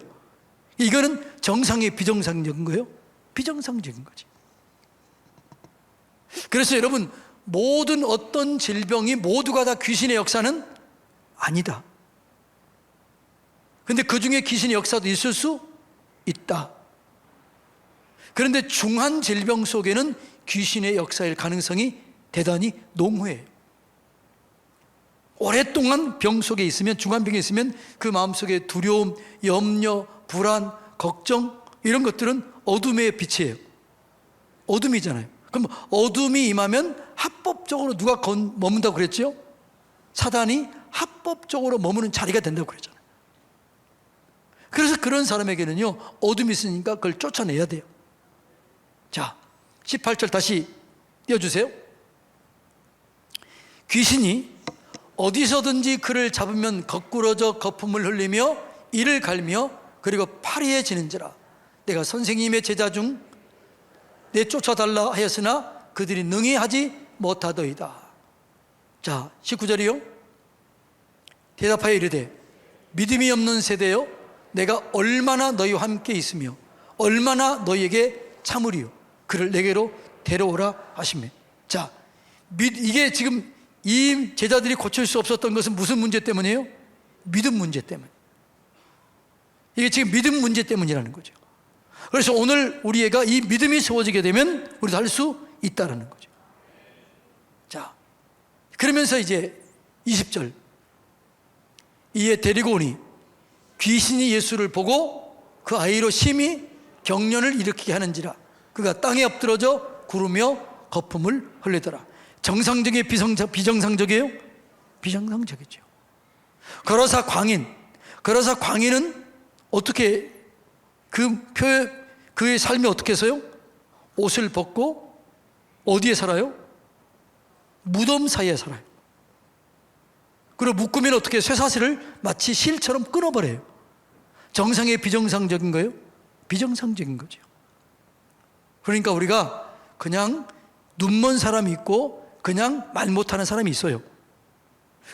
이거는 정상의 비정상적인 거예요. 비정상적인 거지. 그래서 여러분, 모든 어떤 질병이 모두가 다 귀신의 역사는 아니다. 근데 그 중에 귀신의 역사도 있을 수 있다. 그런데 중한 질병 속에는 귀신의 역사일 가능성이 대단히 농후해요. 오랫동안 병 속에 있으면, 중한병에 있으면 그 마음속에 두려움, 염려, 불안, 걱정 이런 것들은 어둠의 빛이에요. 어둠이잖아요. 그럼 어둠이 임하면 합법적으로 누가 머문다고 그랬죠? 사단이 합법적으로 머무는 자리가 된다고 그랬잖아요. 그래서 그런 사람에게는요, 어둠이 있으니까 그걸 쫓아내야 돼요. 자, 18절 다시 띄워주세요. 귀신이 어디서든지 그를 잡으면 거꾸러져 거품을 흘리며 이를 갈며 그리고 파리해지는지라 내가 선생님의 제자 중 내쫓아달라 하였으나 그들이 능히 하지 못하더이다. 자, 19절이요. 대답하여 이르되 믿음이 없는 세대여 내가 얼마나 너희와 함께 있으며 얼마나 너희에게 참으리요 그를 내게로 데려오라 하시매. 자, 이게 지금 이 제자들이 고칠 수 없었던 것은 무슨 문제 때문이에요? 믿음 문제 때문. 이게 지금 믿음 문제 때문이라는 거죠. 그래서 오늘 우리 애가 이 믿음이 세워지게 되면 우리도 할 수 있다는 거죠. 자, 그러면서 이제 20절 이에 데리고 오니 귀신이 예수를 보고 그 아이로 심히 경련을 일으키게 하는지라 그가 땅에 엎드러져 구르며 거품을 흘리더라. 정상적이에요? 비정상적이에요? 비정상적이죠. 거라사 광인은 어떻게 그의 삶이 어떻게 해서요? 옷을 벗고 어디에 살아요? 무덤 사이에 살아요. 그리고 묶으면 어떻게 쇠사슬을 마치 실처럼 끊어버려요. 정상의 비정상적인 거예요? 비정상적인 거죠. 그러니까 우리가 그냥 눈먼 사람이 있고 그냥 말 못하는 사람이 있어요.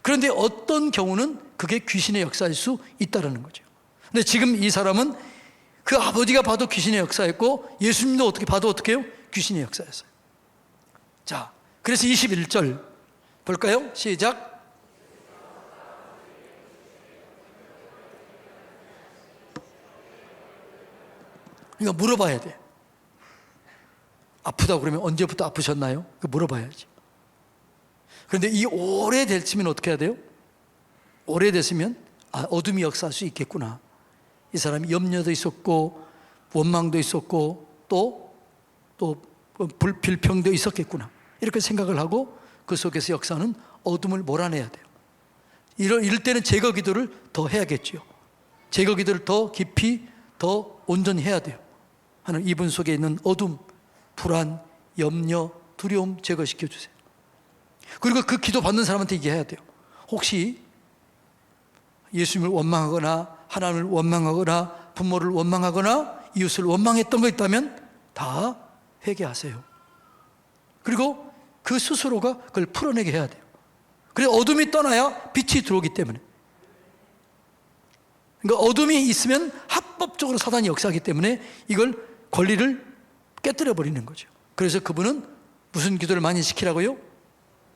그런데 어떤 경우는 그게 귀신의 역사일 수 있다는 거죠. 근데 지금 이 사람은 그 아버지가 봐도 귀신의 역사였고 예수님도 어떻게 봐도 어떻게 해요? 귀신의 역사였어요. 자, 그래서 21절 볼까요? 시작. 그러니까 물어봐야 돼. 아프다고 그러면 언제부터 아프셨나요? 물어봐야지. 그런데 이 오래됐으면 어떻게 해야 돼요? 오래됐으면 어둠이 역사할 수 있겠구나. 이 사람이 염려도 있었고 원망도 있었고 또 불평도 있었겠구나. 이렇게 생각을 하고 그 속에서 역사는 어둠을 몰아내야 돼요. 이럴 때는 제거 기도를 더 해야겠죠. 제거 기도를 더 깊이 더 온전히 해야 돼요. 하나님 이분 속에 있는 어둠, 불안, 염려, 두려움 제거시켜 주세요. 그리고 그 기도 받는 사람한테 얘기해야 돼요. 혹시 예수님을 원망하거나 하나님을 원망하거나 부모를 원망하거나 이웃을 원망했던 거 있다면 다 회개하세요. 그리고 그 스스로가 그걸 풀어내게 해야 돼요. 그래서 어둠이 떠나야 빛이 들어오기 때문에. 그러니까 어둠이 있으면 합법적으로 사단이 역사하기 때문에 이걸 권리를 깨뜨려 버리는 거죠. 그래서 그분은 무슨 기도를 많이 시키라고요?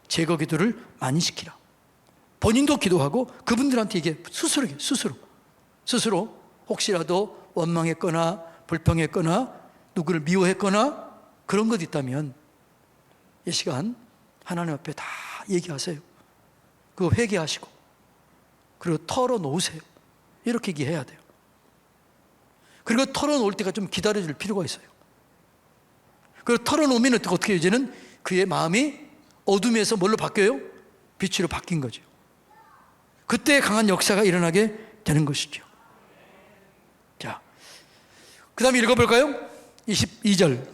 제거 기도를 많이 시키라. 본인도 기도하고 그분들한테 이게 스스로 혹시라도 원망했거나 불평했거나 누구를 미워했거나 그런 것 있다면 이 시간 하나님 앞에 다 얘기하세요. 그거 회개하시고 그리고 털어놓으세요. 이렇게 얘기해야 돼요. 그리고 털어놓을 때가 좀 기다려줄 필요가 있어요. 그리고 털어놓으면 어떻게 이제는 그의 마음이 어둠에서 뭘로 바뀌어요? 빛으로 바뀐 거죠. 그때 강한 역사가 일어나게 되는 것이죠. 자, 그 다음에 읽어볼까요? 22절.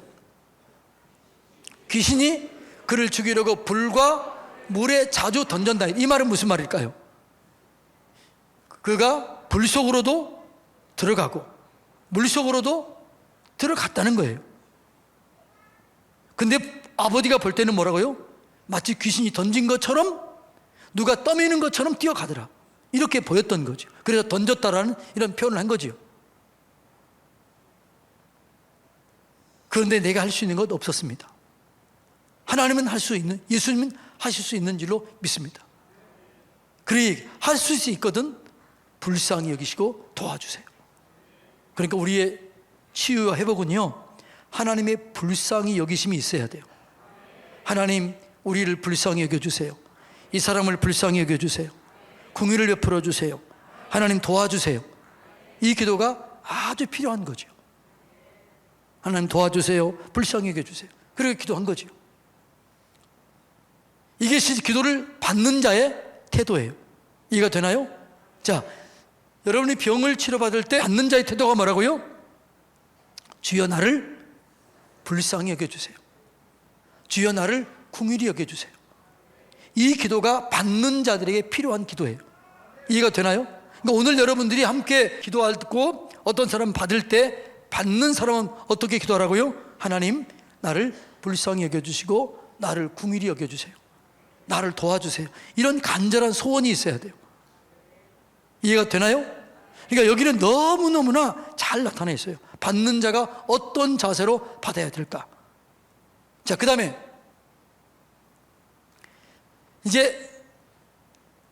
귀신이 그를 죽이려고 불과 물에 자주 던전다. 이 말은 무슨 말일까요? 그가 불 속으로도 들어가고 물 속으로도 들어갔다는 거예요. 근데 아버지가 볼 때는 뭐라고요? 마치 귀신이 던진 것처럼 누가 떠미는 것처럼 뛰어가더라. 이렇게 보였던 거죠. 그래서 던졌다라는 이런 표현을 한 거죠. 그런데 내가 할 수 있는 것 없었습니다. 하나님은 할 수 있는, 예수님은 하실 수 있는 줄로 믿습니다. 그래, 할 수 있거든 불쌍히 여기시고 도와주세요. 그러니까 우리의 치유와 회복은요, 하나님의 불쌍히 여기심이 있어야 돼요. 하나님, 우리를 불쌍히 여겨주세요. 이 사람을 불쌍히 여겨주세요. 궁유를 베풀어 주세요. 하나님 도와주세요. 이 기도가 아주 필요한 거죠. 하나님 도와주세요. 불쌍히 여겨주세요. 그렇게 기도한 거죠. 이게 기도를 받는 자의 태도예요. 이해가 되나요? 자, 여러분이 병을 치료받을 때 받는 자의 태도가 뭐라고요? 주여 나를 불쌍히 여겨주세요. 주여 나를 긍휼히 여겨주세요. 이 기도가 받는 자들에게 필요한 기도예요. 이해가 되나요? 그러니까 오늘 여러분들이 함께 기도하고 어떤 사람 받을 때 받는 사람은 어떻게 기도하라고요? 하나님 나를 불쌍히 여겨주시고 나를 긍휼히 여겨주세요. 나를 도와주세요. 이런 간절한 소원이 있어야 돼요. 이해가 되나요? 그러니까 여기는 너무너무나 잘 나타나 있어요. 받는 자가 어떤 자세로 받아야 될까? 자, 그 다음에 이제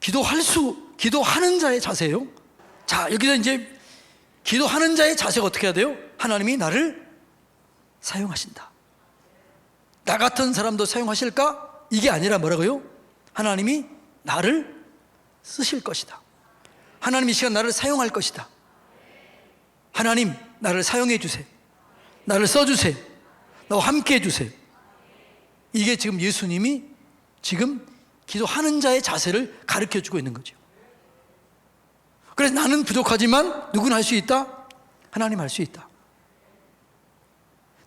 기도하는 자의 자세예요. 자, 여기서 이제 기도하는 자의 자세가 어떻게 해야 돼요? 하나님이 나를 사용하신다. 나 같은 사람도 사용하실까? 이게 아니라 뭐라고요? 하나님이 나를 쓰실 것이다. 하나님 이 시간 나를 사용할 것이다. 하나님 나를 사용해 주세요. 나를 써주세요. 나와 함께 해주세요. 이게 지금 예수님이 지금 기도하는 자의 자세를 가르쳐주고 있는 거죠. 그래서 나는 부족하지만 누구는 할 수 있다? 하나님 할 수 있다.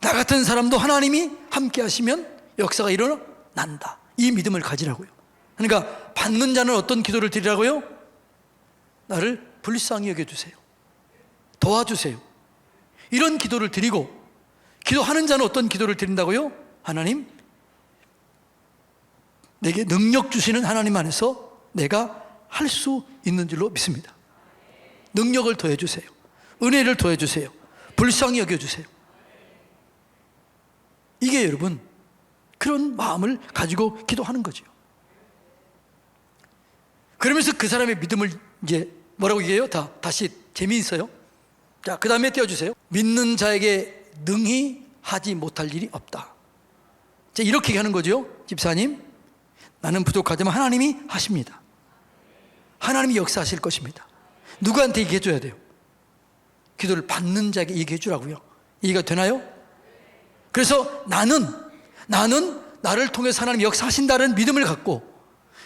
나 같은 사람도 하나님이 함께 하시면 역사가 일어난다. 이 믿음을 가지라고요. 그러니까 받는 자는 어떤 기도를 드리라고요? 나를 불쌍히 여겨주세요. 도와주세요. 이런 기도를 드리고, 기도하는 자는 어떤 기도를 드린다고요? 하나님, 내게 능력 주시는 하나님 안에서 내가 할 수 있는 줄로 믿습니다. 능력을 더해주세요. 은혜를 더해주세요. 불쌍히 여겨주세요. 이게 여러분 그런 마음을 가지고 기도하는 거죠. 그러면서 그 사람의 믿음을 이제 뭐라고 얘기해요? 다시 재미있어요. 자, 그 다음에 띄워주세요. 믿는 자에게 능히 하지 못할 일이 없다. 자, 이렇게 얘기하는 거죠. 집사님, 나는 부족하지만 하나님이 하십니다. 하나님이 역사하실 것입니다. 누구한테 얘기해 줘야 돼요? 기도를 받는 자에게 얘기해 주라고요. 이해가 되나요? 그래서 나는 나를 통해서 하나님이 역사하신다는 믿음을 갖고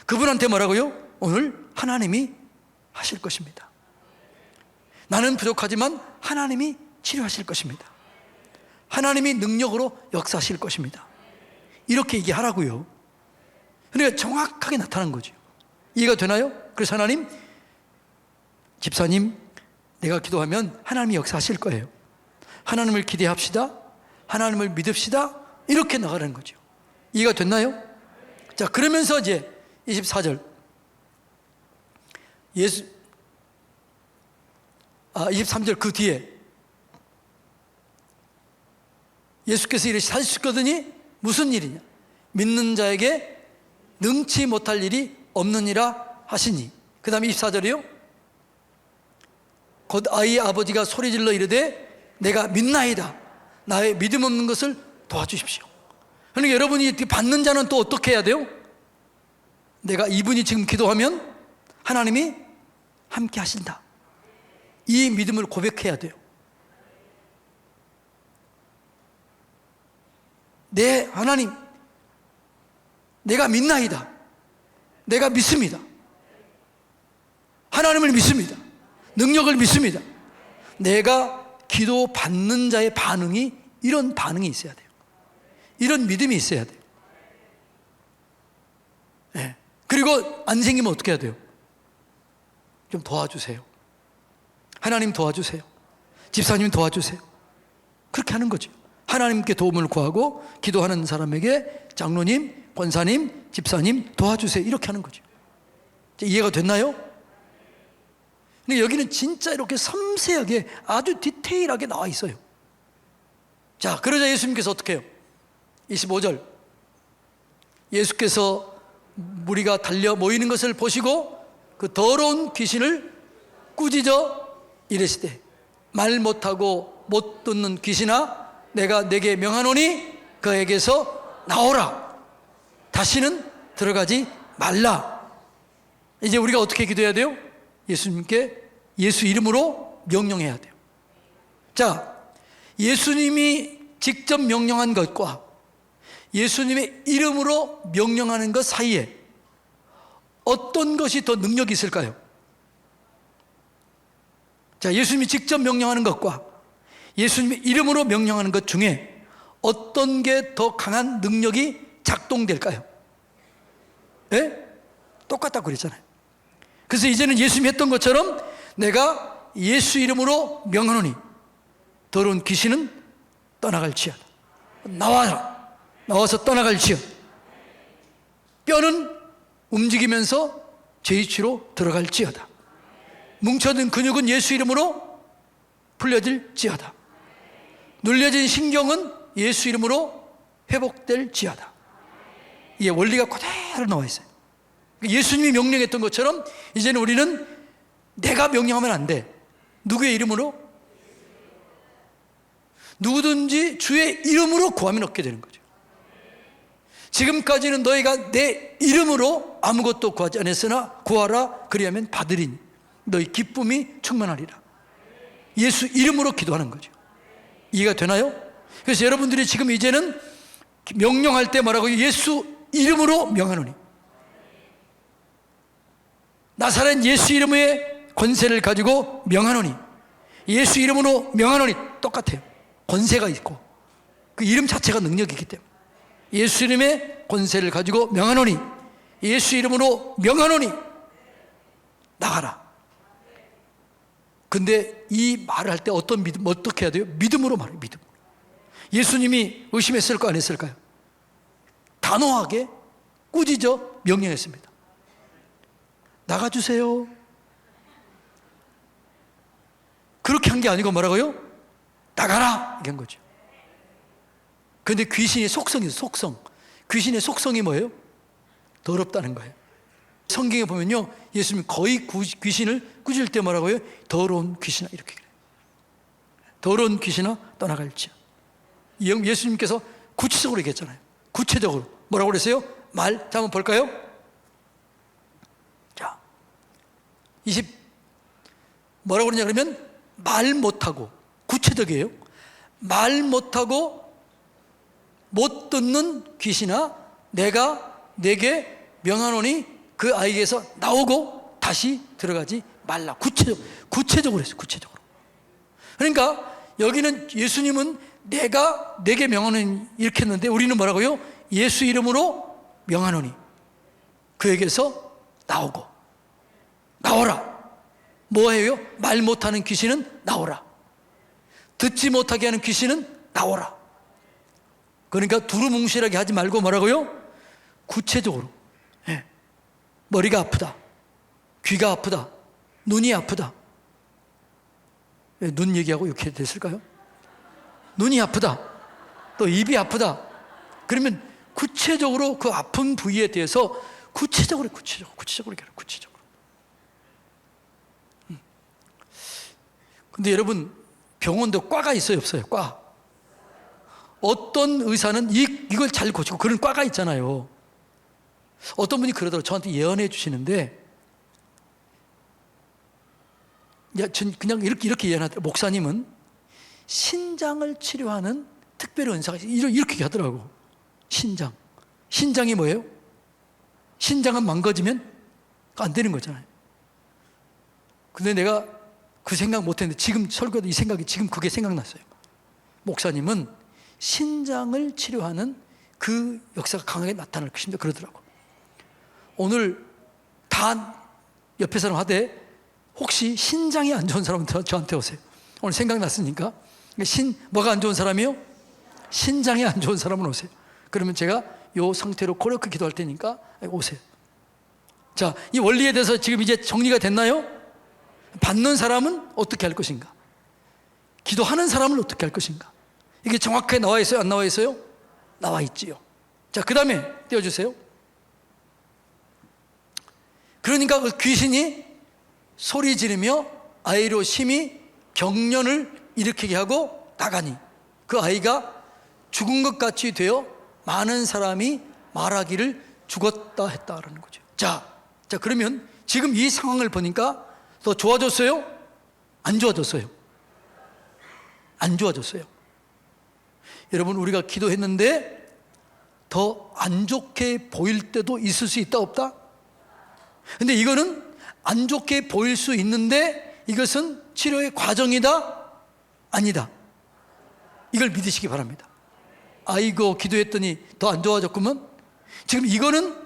그분한테 뭐라고요? 오늘 하나님이 하실 것입니다. 나는 부족하지만 하나님이 치료하실 것입니다. 하나님이 능력으로 역사하실 것입니다. 이렇게 얘기하라고요. 그러니까 정확하게 나타난 거죠. 이해가 되나요? 그래서 하나님, 집사님, 내가 기도하면 하나님이 역사하실 거예요. 하나님을 기대합시다. 하나님을 믿읍시다. 이렇게 나가는 거죠. 이해가 됐나요? 자, 그러면서 이제 24절 23절 그 뒤에 예수께서 이르시 하셨거든이 무슨 일이냐? 믿는 자에게 능치 못할 일이 없느니라 하시니. 그 다음에 24절이요. 곧 아이의 아버지가 소리질러 이르되 내가 믿나이다. 나의 믿음 없는 것을 도와주십시오. 그러니까 여러분이 이렇게 받는 자는 또 어떻게 해야 돼요? 내가 이분이 지금 기도하면 하나님이 함께 하신다. 이 믿음을 고백해야 돼요. 네, 하나님, 내가 믿나이다. 내가 믿습니다. 하나님을 믿습니다. 능력을 믿습니다. 내가 기도 받는 자의 반응이 이런 반응이 있어야 돼요. 이런 믿음이 있어야 돼요. 네. 그리고 안 생기면 어떻게 해야 돼요? 좀 도와주세요. 하나님 도와주세요. 집사님 도와주세요. 그렇게 하는 거죠. 하나님께 도움을 구하고 기도하는 사람에게 장로님, 권사님, 집사님 도와주세요. 이렇게 하는 거죠. 이해가 됐나요? 근데 여기는 진짜 이렇게 섬세하게 아주 디테일하게 나와 있어요. 자, 그러자 예수님께서 어떻게 해요? 25절 예수께서 무리가 달려 모이는 것을 보시고 그 더러운 귀신을 꾸짖어 이르시되 말 못하고 못 듣는 귀신아 내가 내게 명하노니 그에게서 나오라. 다시는 들어가지 말라. 이제 우리가 어떻게 기도해야 돼요? 예수님께 예수 이름으로 명령해야 돼요. 자, 예수님이 직접 명령한 것과 예수님의 이름으로 명령하는 것 사이에 어떤 것이 더 능력이 있을까요? 자, 예수님이 직접 명령하는 것과 예수님의 이름으로 명령하는 것 중에 어떤 게 더 강한 능력이 작동될까요? 예? 똑같다고 그랬잖아요. 그래서 이제는 예수님이 했던 것처럼 내가 예수 이름으로 명하노니 더러운 귀신은 떠나갈지어다. 나와서 떠나갈지어다. 뼈는 움직이면서 제 위치로 들어갈지어다. 뭉쳐든 근육은 예수 이름으로 풀려질지어다. 눌려진 신경은 예수 이름으로 회복될지어다. 이게 원리가 그대로 나와 있어요. 예수님이 명령했던 것처럼 이제는 우리는 내가 명령하면 안 돼. 누구의 이름으로? 누구든지 주의 이름으로 구하면 얻게 되는 거죠. 지금까지는 너희가 내 이름으로 아무것도 구하지 않았으나 구하라 그리하면 받으리니 너희 기쁨이 충만하리라. 예수 이름으로 기도하는 거죠. 이해가 되나요? 그래서 여러분들이 지금 이제는 명령할 때 뭐라고? 예수 이름으로 명하노니 나사렛 예수 이름의 권세를 가지고 명하노니 예수 이름으로 명하노니 똑같아요. 권세가 있고 그 이름 자체가 능력이 있기 때문에 예수 이름의 권세를 가지고 명하노니 예수 이름으로 명하노니 나가라. 근데 이 말을 할 때 어떤 믿음, 어떻게 해야 돼요? 믿음으로 말해요. 믿음. 예수님이 의심했을까 안 했을까요? 단호하게 꾸짖어 명령했습니다. 나가주세요. 그렇게 한 게 아니고 뭐라고요? 나가라 이런 거죠. 그런데 귀신의 속성이 있어요. 속성. 귀신의 속성이 뭐예요? 더럽다는 거예요. 성경에 보면요 예수님 거의 귀신을 꾸짖을 때 뭐라고요? 더러운 귀신아 이렇게 그래요. 더러운 귀신아 떠나갈지어. 예수님께서 구체적으로 얘기했잖아요. 구체적으로 뭐라고 그랬어요? 말, 자 한번 볼까요? 자, 뭐라고 그러냐 그러면 말 못하고, 구체적이에요. 말 못하고 못 듣는 귀신아 내가 내게 명하노니 그 아이에게서 나오고 다시 들어가지 말라. 구체적으로 했어요. 구체적으로. 그러니까 여기는 예수님은 내가 내게 명하노니 이렇게 했는데 우리는 뭐라고요? 예수 이름으로 명하노니. 그에게서 나오고. 나오라. 뭐예요? 말 못하는 귀신은 나오라. 듣지 못하게 하는 귀신은 나오라. 그러니까 두루뭉실하게 하지 말고 뭐라고요? 구체적으로. 예. 머리가 아프다, 귀가 아프다, 눈이 아프다. 예, 눈 얘기하고 이렇게 됐을까요? 눈이 아프다, 또 입이 아프다. 그러면 구체적으로 그 아픈 부위에 대해서 구체적으로 얘기하라. 구체적으로. 근데 여러분, 병원도 과가 있어요, 없어요? 과. 어떤 의사는 이걸 잘 고치고 그런 과가 있잖아요. 어떤 분이 그러더라고요. 저한테 예언해 주시는데, 전 그냥 이렇게 예언하더라고요. 목사님은 신장을 치료하는 특별한 은사가 있어요. 이렇게 하더라고. 신장이 뭐예요? 신장은 망가지면 안 되는 거잖아요. 근데 내가 그 생각 못 했는데 지금 설교도 이 생각이 지금 그게 생각났어요. 목사님은 신장을 치료하는 그 역사가 강하게 나타날 것입니다. 그러더라고. 오늘 다 옆에 사람 하되 혹시 신장이 안 좋은 사람은 저한테 오세요. 오늘 생각났으니까. 뭐가 안 좋은 사람이요? 신장이 안 좋은 사람은 오세요. 그러면 제가 이 상태로 코르크 기도할 테니까 오세요. 자, 이 원리에 대해서 지금 이제 정리가 됐나요? 받는 사람은 어떻게 할 것인가? 기도하는 사람은 어떻게 할 것인가? 이게 정확하게 나와 있어요? 안 나와 있어요? 나와 있지요. 자, 그 다음에 띄워주세요. 그러니까 그 귀신이 소리 지르며 아이로 심히 경련을 일으키게 하고 나가니 그 아이가 죽은 것 같이 되어 많은 사람이 말하기를 죽었다 했다라는 거죠. 자, 그러면 지금 이 상황을 보니까 더 좋아졌어요? 안 좋아졌어요? 안 좋아졌어요. 여러분, 우리가 기도했는데 더 안 좋게 보일 때도 있을 수 있다, 없다? 근데 이거는 안 좋게 보일 수 있는데 이것은 치료의 과정이다? 아니다. 이걸 믿으시기 바랍니다. 아이고, 기도했더니 더 안 좋아졌구먼. 지금 이거는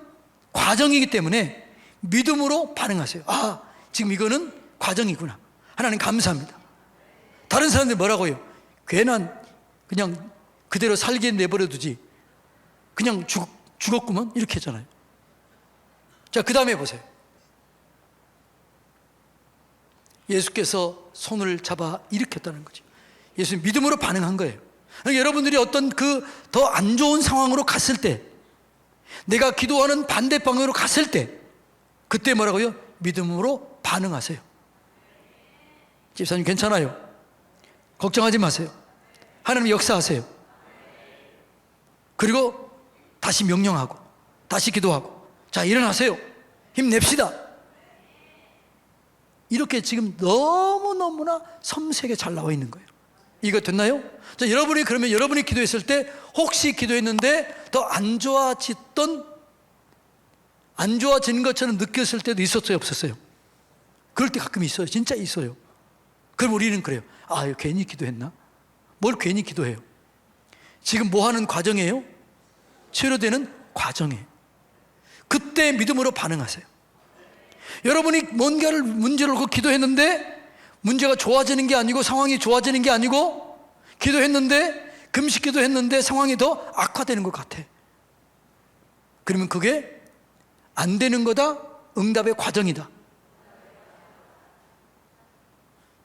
과정이기 때문에 믿음으로 반응하세요. 아, 지금 이거는 과정이구나. 하나님 감사합니다. 다른 사람들 뭐라고요? 괜한 그냥 그대로 살게 내버려 두지 그냥 죽었구먼 이렇게 했잖아요. 자, 그 다음에 보세요. 예수께서 손을 잡아 일으켰다는 거죠. 예수님 믿음으로 반응한 거예요. 그러니까 여러분들이 어떤 그 더 안 좋은 상황으로 갔을 때, 내가 기도하는 반대 방향으로 갔을 때, 그때 뭐라고요? 믿음으로 반응하세요. 집사님 괜찮아요. 걱정하지 마세요. 하나님 역사하세요. 그리고 다시 명령하고 다시 기도하고, 자, 일어나세요. 힘냅시다. 이렇게 지금 너무너무나 섬세하게 잘 나와 있는 거예요. 이거 됐나요? 자, 그러면 여러분이 기도했을 때 혹시 기도했는데 더 안 좋아지는 것처럼 느꼈을 때도 있었어요, 없었어요? 그럴 때 가끔 있어요. 진짜 있어요. 그럼 우리는 그래요. 아, 이거 괜히 기도했나? 뭘 괜히 기도해요? 지금 뭐 하는 과정이에요? 치료되는 과정이에요. 그때 믿음으로 반응하세요. 여러분이 뭔가를 문제를 놓고 기도했는데 문제가 좋아지는 게 아니고 상황이 좋아지는 게 아니고 기도했는데 금식 기도했는데 상황이 더 악화되는 것 같아. 그러면 그게 안 되는 거다? 응답의 과정이다.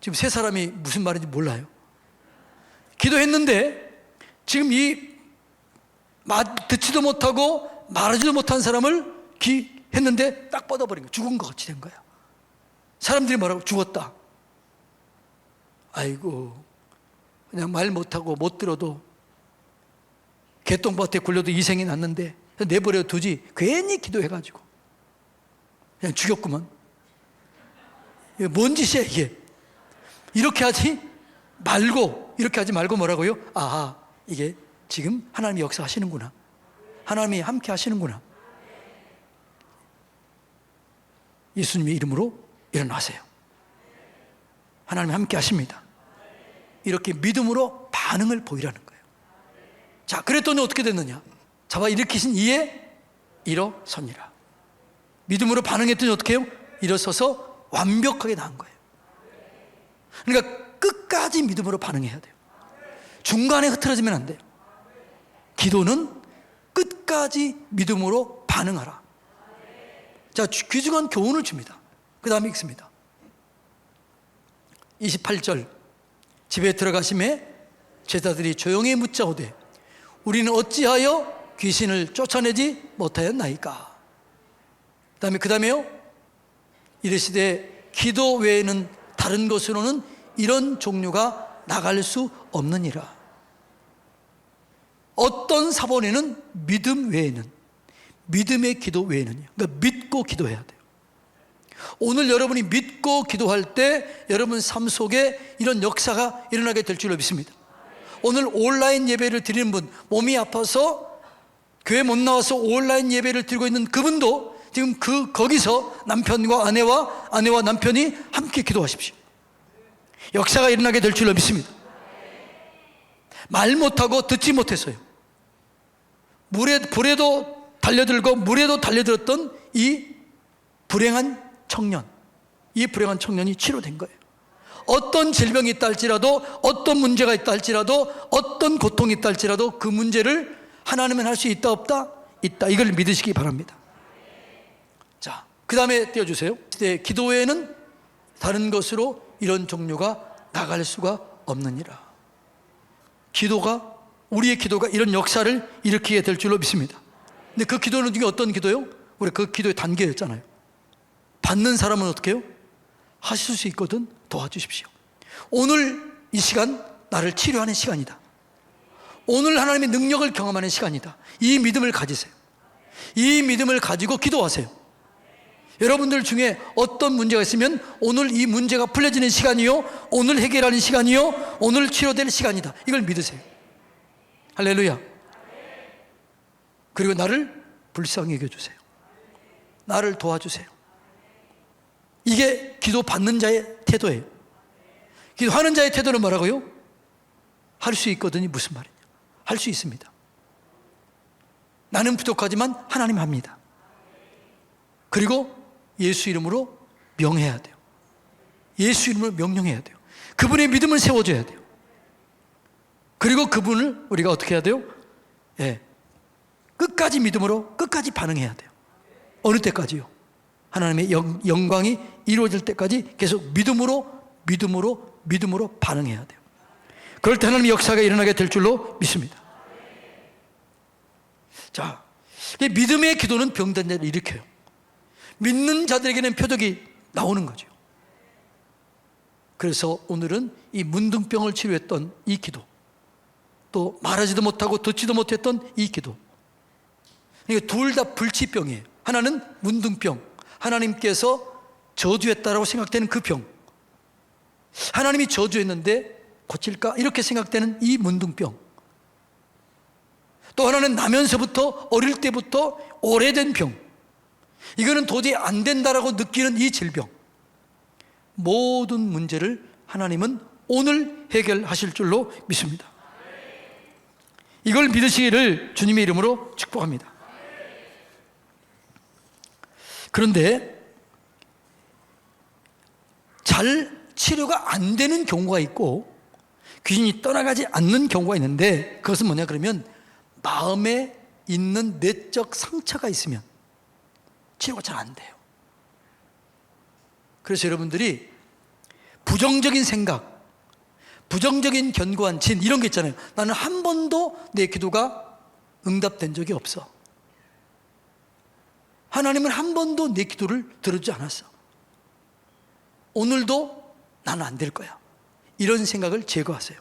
지금 세 사람이 무슨 말인지 몰라요. 기도했는데 지금 듣지도 못하고 말하지도 못한 사람을 했는데 딱 뻗어버린 거야. 죽은 것 같이 된 거야. 사람들이 뭐라고? 죽었다. 아이고, 그냥 말 못하고 못 들어도 개똥밭에 굴려도 이생이 났는데 내버려 두지 괜히 기도해가지고 그냥 죽였구먼. 이게 뭔 짓이야 이게. 이렇게 하지 말고 뭐라고요? 아, 이게 지금 하나님이 역사하시는구나. 하나님이 함께 하시는구나. 예수님의 이름으로 일어나세요. 하나님이 함께 하십니다. 이렇게 믿음으로 반응을 보이라는 거예요. 자, 그랬더니 어떻게 됐느냐? 잡아 일으키신 이에 일어서니라. 믿음으로 반응했더니 어떻게 해요? 일어서서 완벽하게 나은 거예요. 그러니까 끝까지 믿음으로 반응해야 돼요. 중간에 흐트러지면 안 돼요. 기도는 끝까지 믿음으로 반응하라. 자, 귀중한 교훈을 줍니다. 그 다음에 읽습니다. 28절, 집에 들어가심에 제자들이 조용히 묻자오되 우리는 어찌하여 귀신을 쫓아내지 못하였나이까. 그 다음에요, 이르시되 기도 외에는 다른 것으로는 이런 종류가 나갈 수 없느니라. 어떤 사본에는 믿음 외에는, 믿음의 기도 외에는요, 그러니까 믿고 기도해야 돼요. 오늘 여러분이 믿고 기도할 때 여러분 삶 속에 이런 역사가 일어나게 될 줄로 믿습니다. 오늘 온라인 예배를 드리는 분, 몸이 아파서 교회 못 나와서 온라인 예배를 드리고 있는 그분도 지금 거기서 남편과 아내와 남편이 함께 기도하십시오. 역사가 일어나게 될 줄로 믿습니다. 말 못하고 듣지 못해서요, 불에도 달려들고 물에도 달려들었던 이 불행한 청년, 이 불행한 청년이 치료된 거예요. 어떤 질병이 있다 할지라도, 어떤 문제가 있다 할지라도, 어떤 고통이 있다 할지라도 그 문제를 하나님은 할 수 있다 없다? 있다. 이걸 믿으시기 바랍니다. 자, 그 다음에 띄워주세요. 기도 외에는 다른 것으로 이런 종류가 나갈 수가 없느니라. 우리의 기도가 이런 역사를 일으키게 될 줄로 믿습니다. 근데 그 기도는 중에 어떤 기도요? 우리 그 기도의 단계였잖아요. 받는 사람은 어떻게 해요? 하실 수 있거든 도와주십시오. 오늘 이 시간 나를 치료하는 시간이다. 오늘 하나님의 능력을 경험하는 시간이다. 이 믿음을 가지세요. 이 믿음을 가지고 기도하세요. 여러분들 중에 어떤 문제가 있으면 오늘 이 문제가 풀려지는 시간이요, 오늘 해결하는 시간이요, 오늘 치료될 시간이다. 이걸 믿으세요. 할렐루야. 그리고 나를 불쌍히 여겨주세요. 나를 도와주세요. 이게 기도 받는 자의 태도예요. 기도하는 자의 태도는 뭐라고요? 할 수 있거든요. 무슨 말이냐? 할 수 있습니다. 나는 부족하지만 하나님 합니다. 그리고 예수 이름으로 명해야 돼요. 예수 이름으로 명령해야 돼요. 그분의 믿음을 세워줘야 돼요. 그리고 그분을 우리가 어떻게 해야 돼요? 끝까지 믿음으로 끝까지 반응해야 돼요. 어느 때까지요? 하나님의 영광이 이루어질 때까지 계속 믿음으로 반응해야 돼요. 그럴 때 하나님의 역사가 일어나게 될 줄로 믿습니다. 자, 믿음의 기도는 병든 자를 일으켜요. 믿는 자들에게는 표적이 나오는 거죠. 그래서 오늘은 이 문둥병을 치료했던 이 기도, 또 말하지도 못하고 듣지도 못했던 이 기도, 둘 다 불치병이에요. 하나는 문둥병, 하나님께서 저주했다라고 생각되는 그 병, 하나님이 저주했는데 고칠까 이렇게 생각되는 이 문둥병, 또 하나는 나면서부터 어릴 때부터 오래된 병, 이거는 도저히 안 된다라고 느끼는 이 질병, 모든 문제를 하나님은 오늘 해결하실 줄로 믿습니다. 이걸 믿으시기를 주님의 이름으로 축복합니다. 그런데 잘 치료가 안 되는 경우가 있고 귀신이 떠나가지 않는 경우가 있는데, 그것은 뭐냐 그러면 마음에 있는 내적 상처가 있으면 치료가 잘 안 돼요. 그래서 여러분들이 부정적인 생각, 부정적인 견고한 진, 이런 게 있잖아요. 나는 한 번도 내 기도가 응답된 적이 없어. 하나님은 한 번도 내 기도를 들어주지 않았어. 오늘도 나는 안 될 거야. 이런 생각을 제거하세요.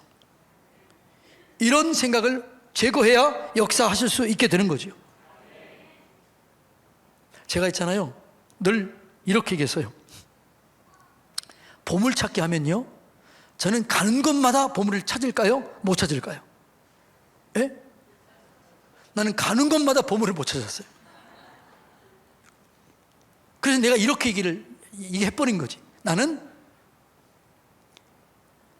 이런 생각을 제거해야 역사하실 수 있게 되는 거죠. 제가 있잖아요, 늘 이렇게 얘기했어요. 보물찾기 하면요, 저는 가는 곳마다 보물을 찾을까요? 못 찾을까요? 예? 나는 가는 곳마다 보물을 못 찾았어요. 그래서 내가 이렇게 얘기를 해버린 거지. 나는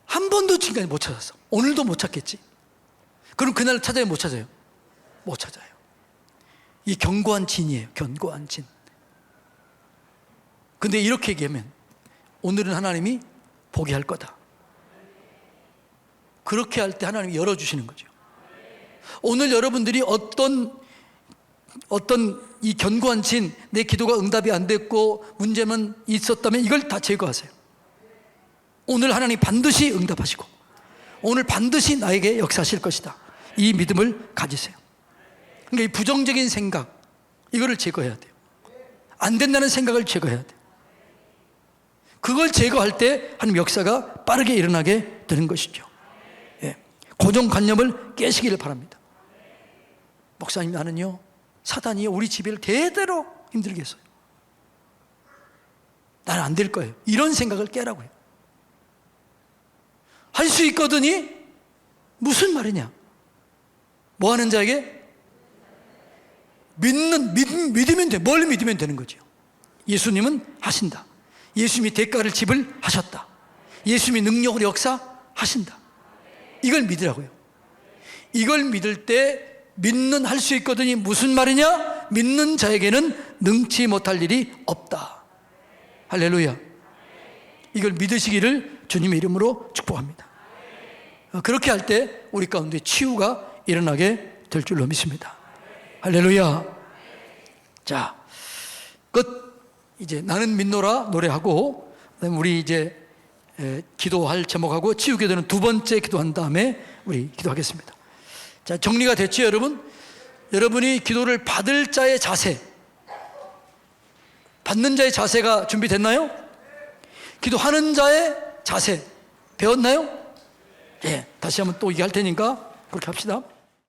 한 번도 지금까지 못 찾았어. 오늘도 못 찾겠지. 그럼 그날 찾아요, 못 찾아요? 못 찾아요. 이 견고한 진이에요. 견고한 진. 근데 이렇게 얘기하면 오늘은 하나님이 보게 할 거다. 그렇게 할 때 하나님이 열어주시는 거죠. 오늘 여러분들이 어떤 이 견고한 진, 내 기도가 응답이 안 됐고 문제만 있었다면 이걸 다 제거하세요. 오늘 하나님 반드시 응답하시고 오늘 반드시 나에게 역사하실 것이다. 이 믿음을 가지세요. 그러니까 이 부정적인 생각, 이거를 제거해야 돼요. 안 된다는 생각을 제거해야 돼요. 그걸 제거할 때 하나님 역사가 빠르게 일어나게 되는 것이죠. 예. 고정관념을 깨시기를 바랍니다. 목사님, 나는요 사단이 우리 집을 대대로 힘들게 했어요. 나는 안 될 거예요. 이런 생각을 깨라고요. 할 수 있거든이 무슨 말이냐? 뭐 하는 자에게? 믿으면 돼. 뭘 믿으면 되는 거죠. 예수님은 하신다. 예수님이 대가를 지불하셨다. 예수님이 능력으로 역사하신다. 이걸 믿으라고요. 이걸 믿을 때 믿는 할 수 있거든이 무슨 말이냐? 믿는 자에게는 능치 못할 일이 없다. 할렐루야. 이걸 믿으시기를 주님의 이름으로 축복합니다. 그렇게 할 때 우리 가운데 치유가 일어나게 될 줄로 믿습니다. 할렐루야. 자, 끝. 이제 나는 믿노라 노래하고 그다음에 우리 이제 기도할 제목하고 치유게 되는 두 번째 기도한 다음에 우리 기도하겠습니다. 자, 정리가 됐죠, 여러분? 여러분이 기도를 받을 자의 자세, 받는 자의 자세가 준비됐나요? 기도하는 자의 자세 배웠나요? 예, 다시 한번 또 얘기할 테니까 그렇게 합시다.